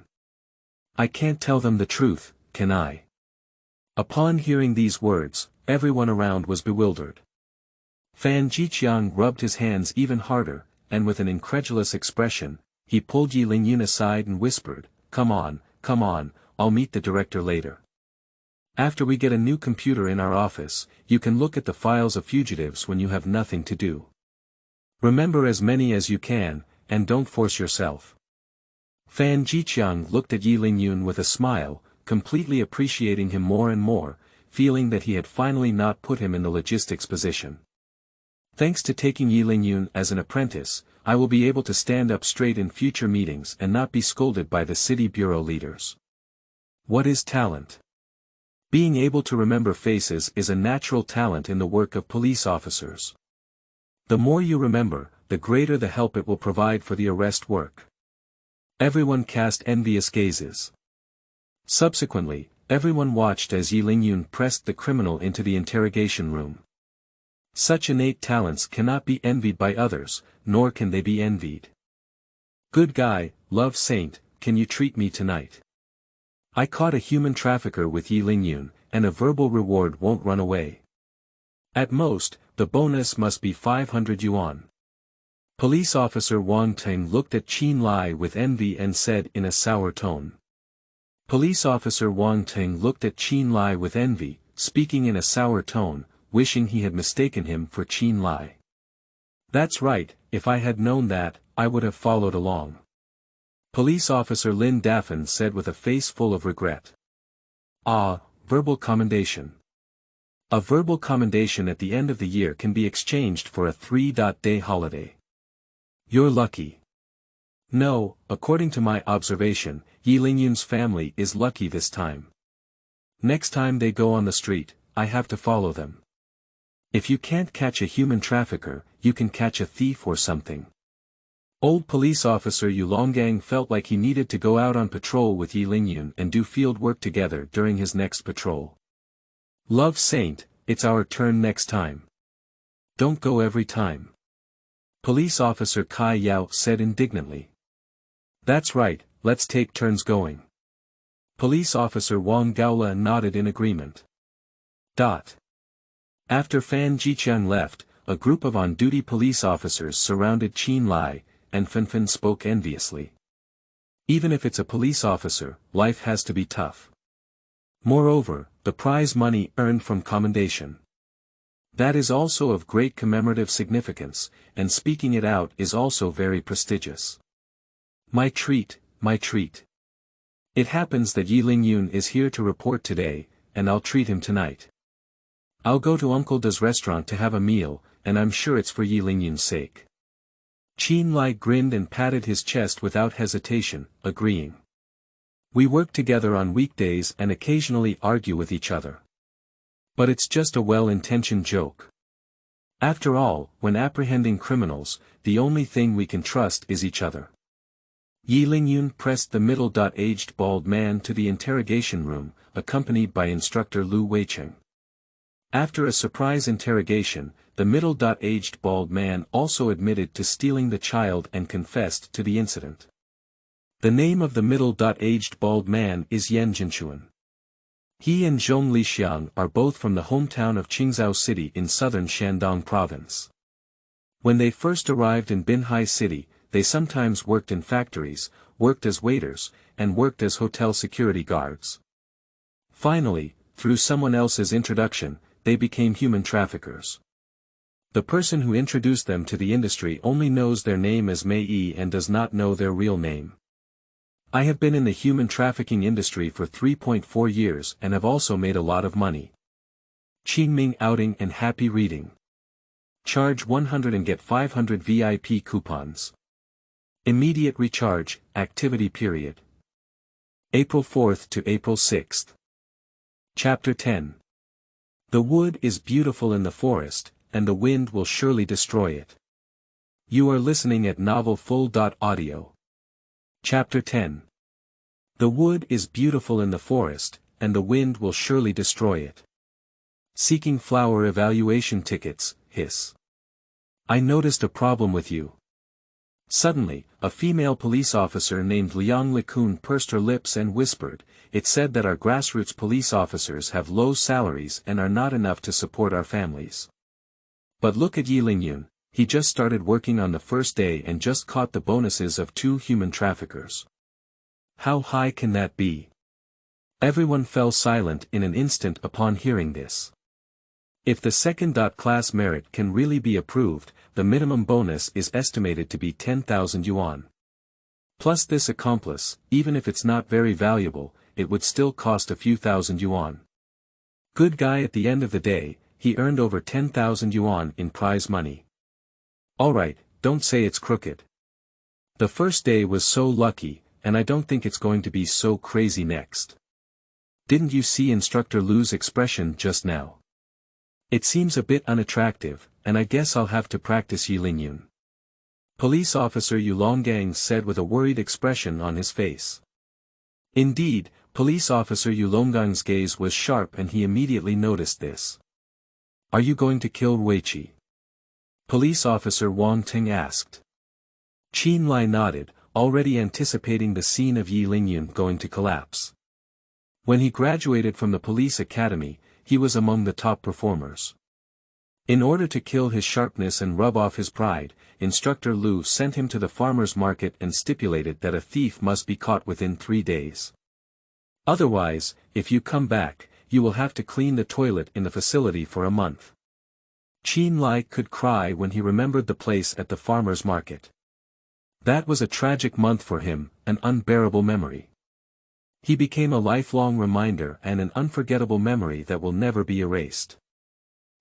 I can't tell them the truth, can I? Upon hearing these words, everyone around was bewildered. Fan Jiqiang rubbed his hands even harder, and with an incredulous expression, he pulled Ye Lingyun aside and whispered, come on, I'll meet the director later. After we get a new computer in our office, you can look at the files of fugitives when you have nothing to do. Remember as many as you can, and don't force yourself. Fan Jiqiang looked at Ye Lingyun with a smile, completely appreciating him more and more, feeling that he had finally not put him in the logistics position. Thanks to taking Ye Lingyun as an apprentice, I will be able to stand up straight in future meetings and not be scolded by the city bureau leaders. What is talent? Being able to remember faces is a natural talent in the work of police officers. The more you remember, the greater the help it will provide for the arrest work. Everyone cast envious gazes. Subsequently, everyone watched as Ye Lingyun pressed the criminal into the interrogation room. Such innate talents cannot be envied by others, nor can they be envied. Good guy, love saint, can you treat me tonight? I caught a human trafficker with Ye Lingyun, and a verbal reward won't run away. At most, the bonus must be 500 yuan. Police officer Wang Teng looked at Qin Lai with envy and said in a sour tone. Police officer Wang Teng looked at Qin Lai with envy, speaking in a sour tone, wishing he had mistaken him for Qin Lai. That's right, if I had known that, I would have followed along. Police officer Lin Daffin said with a face full of regret. Ah, verbal commendation. A verbal commendation at the end of the year can be exchanged for a 3-day holiday. You're lucky. No, according to my observation, Ye Lingyun's family is lucky this time. Next time they go on the street, I have to follow them. If you can't catch a human trafficker, you can catch a thief or something. Old police officer Yu Longgang felt like he needed to go out on patrol with Ye Lingyun and do field work together during his next patrol. Love Saint, it's our turn next time. Don't go every time. Police officer Kai Yao said indignantly. That's right, let's take turns going. Police officer Wang Gaola nodded in agreement. After Fan Jiqiang left, a group of on-duty police officers surrounded Qin Lai, and Fanfan spoke enviously. Even if it's a police officer, life has to be tough. Moreover, the prize money earned from commendation. That is also of great commemorative significance, and speaking it out is also very prestigious. My treat, my treat. It happens that Ye Lingyun is here to report today, and I'll treat him tonight. I'll go to Uncle Da's restaurant to have a meal, and I'm sure it's for Ye Lingyun's sake. Qin Lai grinned and patted his chest without hesitation, agreeing. We work together on weekdays and occasionally argue with each other. But it's just a well-intentioned joke. After all, when apprehending criminals, the only thing we can trust is each other. Ye Lingyun pressed the middle-aged bald man to the interrogation room, accompanied by instructor Lu Weicheng. After a surprise interrogation, the middle-aged bald man also admitted to stealing the child and confessed to the incident. The name of the middle-aged bald man is Zhenchun. He and Zhong Lixiang are both from the hometown of Qingzhou City in southern Shandong province. When they first arrived in Binhai City, they sometimes worked in factories, worked as waiters, and worked as hotel security guards. Finally, through someone else's introduction, they became human traffickers. The person who introduced them to the industry only knows their name as Mei Yi and does not know their real name. I have been in the human trafficking industry for 3.4 years and have also made a lot of money. Qingming outing and happy reading. Charge 100 and get 500 VIP coupons. Immediate recharge, activity period. April 4th to April 6th. Chapter 10. The wood is beautiful in the forest, and the wind will surely destroy it. You are listening at novelfull.audio. Chapter 10. The wood is beautiful in the forest, and the wind will surely destroy it. Seeking flower evaluation tickets, hiss. I noticed a problem with you. Suddenly, a female police officer named Liang Likun pursed her lips and whispered, "It said that our grassroots police officers have low salaries and are not enough to support our families. But look at Ye Lingyun, he just started working on the first day and just caught the bonuses of 2 human traffickers. How high can that be?" Everyone fell silent in an instant upon hearing this. If the second-class merit can really be approved, the minimum bonus is estimated to be 10,000 yuan. Plus this accomplice, even if it's not very valuable, it would still cost a few thousand yuan. Good guy at the end of the day, he earned over 10,000 yuan in prize money. Alright, don't say it's crooked. The first day was so lucky, and I don't think it's going to be so crazy next. Didn't you see Instructor Lu's expression just now? It seems a bit unattractive, and I guess I'll have to practice Ye Lingyun. Police officer Yu Longgang said with a worried expression on his face. Indeed, police officer Yu Longgang's gaze was sharp and he immediately noticed this. Are you going to kill Weiqi? Police officer Wang Ting asked. Qin Lai nodded, already anticipating the scene of Ye Lingyun going to collapse. When he graduated from the police academy, he was among the top performers. In order to kill his sharpness and rub off his pride, Instructor Lu sent him to the farmer's market and stipulated that a thief must be caught within 3 days. Otherwise, if you come back, you will have to clean the toilet in the facility for a month. Qin Lai could cry when he remembered the place at the farmer's market. That was a tragic month for him, an unbearable memory. He became a lifelong reminder and an unforgettable memory that will never be erased.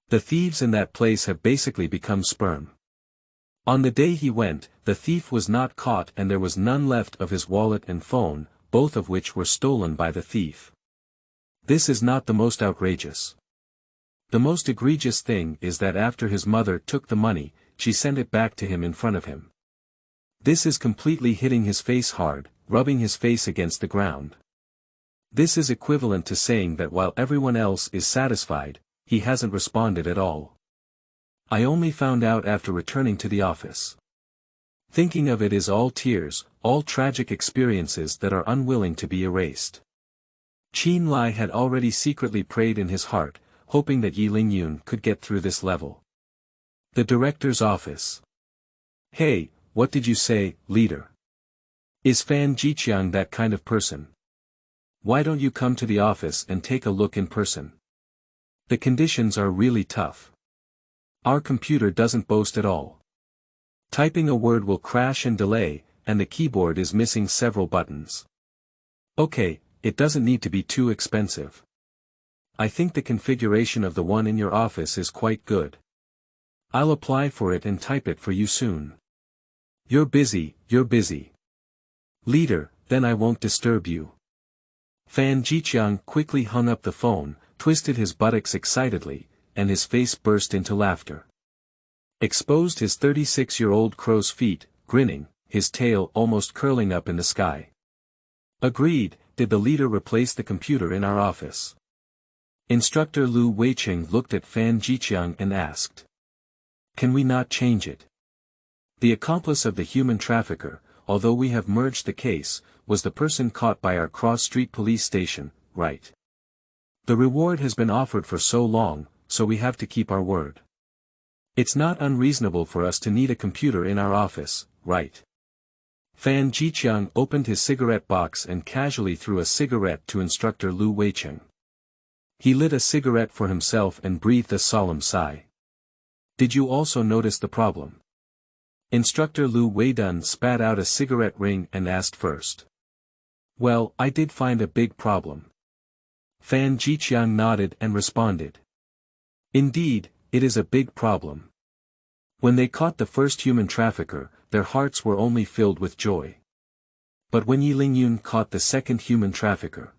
The thieves in that place have basically become sperm. On the day he went, the thief was not caught and there was none left of his wallet and phone, both of which were stolen by the thief. This is not the most outrageous. The most egregious thing is that after his mother took the money, she sent it back to him in front of him. This is completely hitting his face hard, rubbing his face against the ground. This is equivalent to saying that while everyone else is satisfied, he hasn't responded at all. I only found out after returning to the office. Thinking of it is all tears, all tragic experiences that are unwilling to be erased. Qin Lai had already secretly prayed in his heart, hoping that Ye Lingyun could get through this level. The director's office. Hey, what did you say, leader? Is Fan Jiqiang that kind of person? Why don't you come to the office and take a look in person? The conditions are really tough. Our computer doesn't boast at all. Typing a word will crash and delay, and the keyboard is missing several buttons. Okay, it doesn't need to be too expensive. I think the configuration of the one in your office is quite good. I'll apply for it and type it for you soon. You're busy, you're busy. Leader, then I won't disturb you. Fan Jiqiang quickly hung up the phone, twisted his buttocks excitedly, and his face burst into laughter. Exposed his 36-year-old crow's feet, grinning, his tail almost curling up in the sky. Agreed, did the leader replace the computer in our office? Instructor Lu Weiqing looked at Fan Jiqiang and asked. Can we not change it? The accomplice of the human trafficker, although we have merged the case, was the person caught by our cross-street police station, right? The reward has been offered for so long, so we have to keep our word. It's not unreasonable for us to need a computer in our office, right? Fan Jiqiang opened his cigarette box and casually threw a cigarette to Instructor Lu Weiqing. He lit a cigarette for himself and breathed a solemn sigh. Did you also notice the problem? Instructor Lu Weidun spat out a cigarette ring and asked first. Well, I did find a big problem. Fan Jiqiang nodded and responded. Indeed, it is a big problem. When they caught the first human trafficker, their hearts were only filled with joy. But when Ye Lingyun caught the second human trafficker,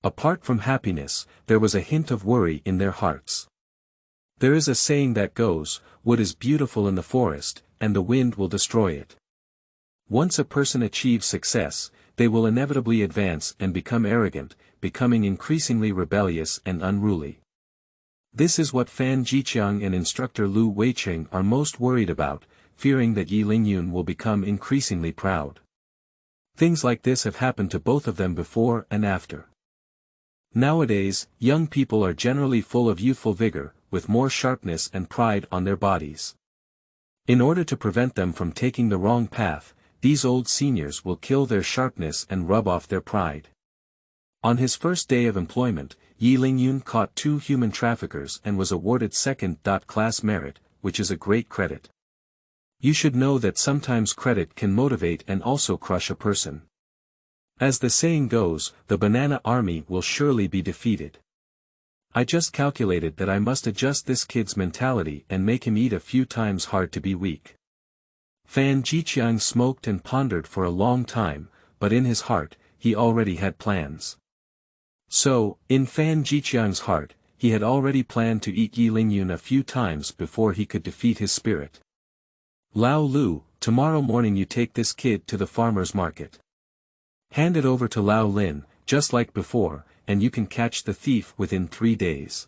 apart from happiness, there was a hint of worry in their hearts. There is a saying that goes, "Wood is beautiful in the forest, and the wind will destroy it." Once a person achieves success, they will inevitably advance and become arrogant, becoming increasingly rebellious and unruly. This is what Fan Jiqiang and Instructor Lu Weiqing are most worried about, fearing that Ye Lingyun will become increasingly proud. Things like this have happened to both of them before and after. Nowadays, young people are generally full of youthful vigor, with more sharpness and pride on their bodies. In order to prevent them from taking the wrong path, these old seniors will kill their sharpness and rub off their pride. On his first day of employment, Ye Lingyun caught 2 human traffickers and was awarded second-class merit, which is a great credit. You should know that sometimes credit can motivate and also crush a person. As the saying goes, the banana army will surely be defeated. I just calculated that I must adjust this kid's mentality and make him eat a few times hard to be weak. Fan Jiqiang smoked and pondered for a long time, but in his heart, he already had plans. So, in Fan Jiqiang's heart, he had already planned to eat Ye Lingyun a few times before he could defeat his spirit. Lao Lu, tomorrow morning you take this kid to the farmer's market. Hand it over to Lao Lin, just like before, and you can catch the thief within 3 days.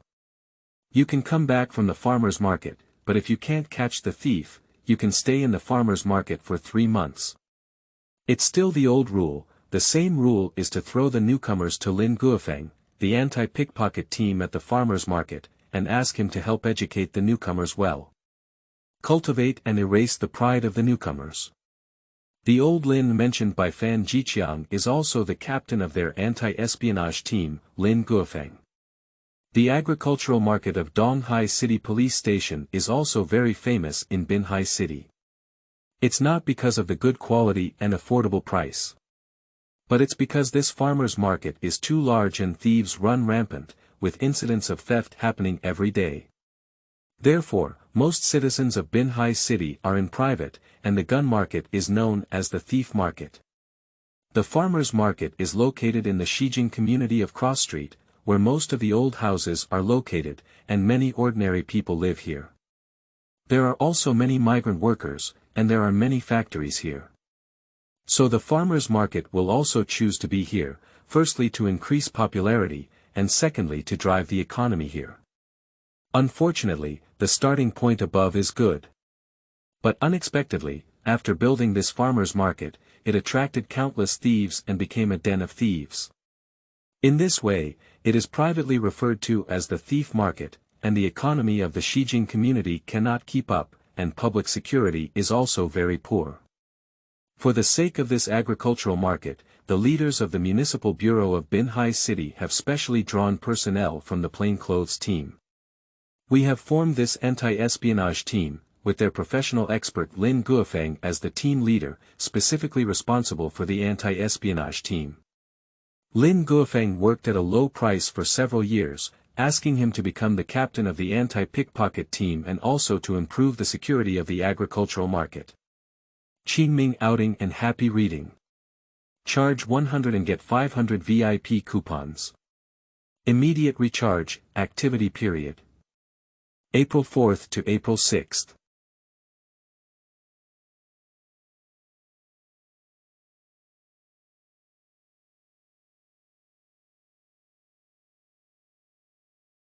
You can come back from the farmer's market, but if you can't catch the thief, you can stay in the farmer's market for 3 months. It's still the old rule. The same rule is to throw the newcomers to Lin Guofeng, the anti-pickpocket team at the farmer's market, and ask him to help educate the newcomers well. Cultivate and erase the pride of the newcomers. The old Lin mentioned by Fan Jiqiang is also the captain of their anti-espionage team, Lin Guofeng. The agricultural market of Donghai City Police Station is also very famous in Binhai City. It's not because of the good quality and affordable price. But it's because this farmer's market is too large and thieves run rampant, with incidents of theft happening every day. Therefore, most citizens of Binhai City are in private, and the gun market is known as the thief market. The farmer's market is located in the Shijing community of Cross Street, where most of the old houses are located, and many ordinary people live here. There are also many migrant workers, and there are many factories here. So the farmer's market will also choose to be here, firstly to increase popularity, and secondly to drive the economy here. Unfortunately, the starting point above is good. But unexpectedly, after building this farmer's market, it attracted countless thieves and became a den of thieves. In this way, it is privately referred to as the thief market, and the economy of the Shijing community cannot keep up, and public security is also very poor. For the sake of this agricultural market, the leaders of the Municipal Bureau of Binhai City have specially drawn personnel from the plainclothes team. We have formed this anti-espionage team, with their professional expert Lin Guofeng as the team leader, specifically responsible for the anti-espionage team. Lin Guofeng worked at a low price for several years, asking him to become the captain of the anti-pickpocket team and also to improve the security of the agricultural market. Qingming outing and happy reading. Charge 100 and get 500 VIP coupons. Immediate recharge, activity period. April 4th to April 6th.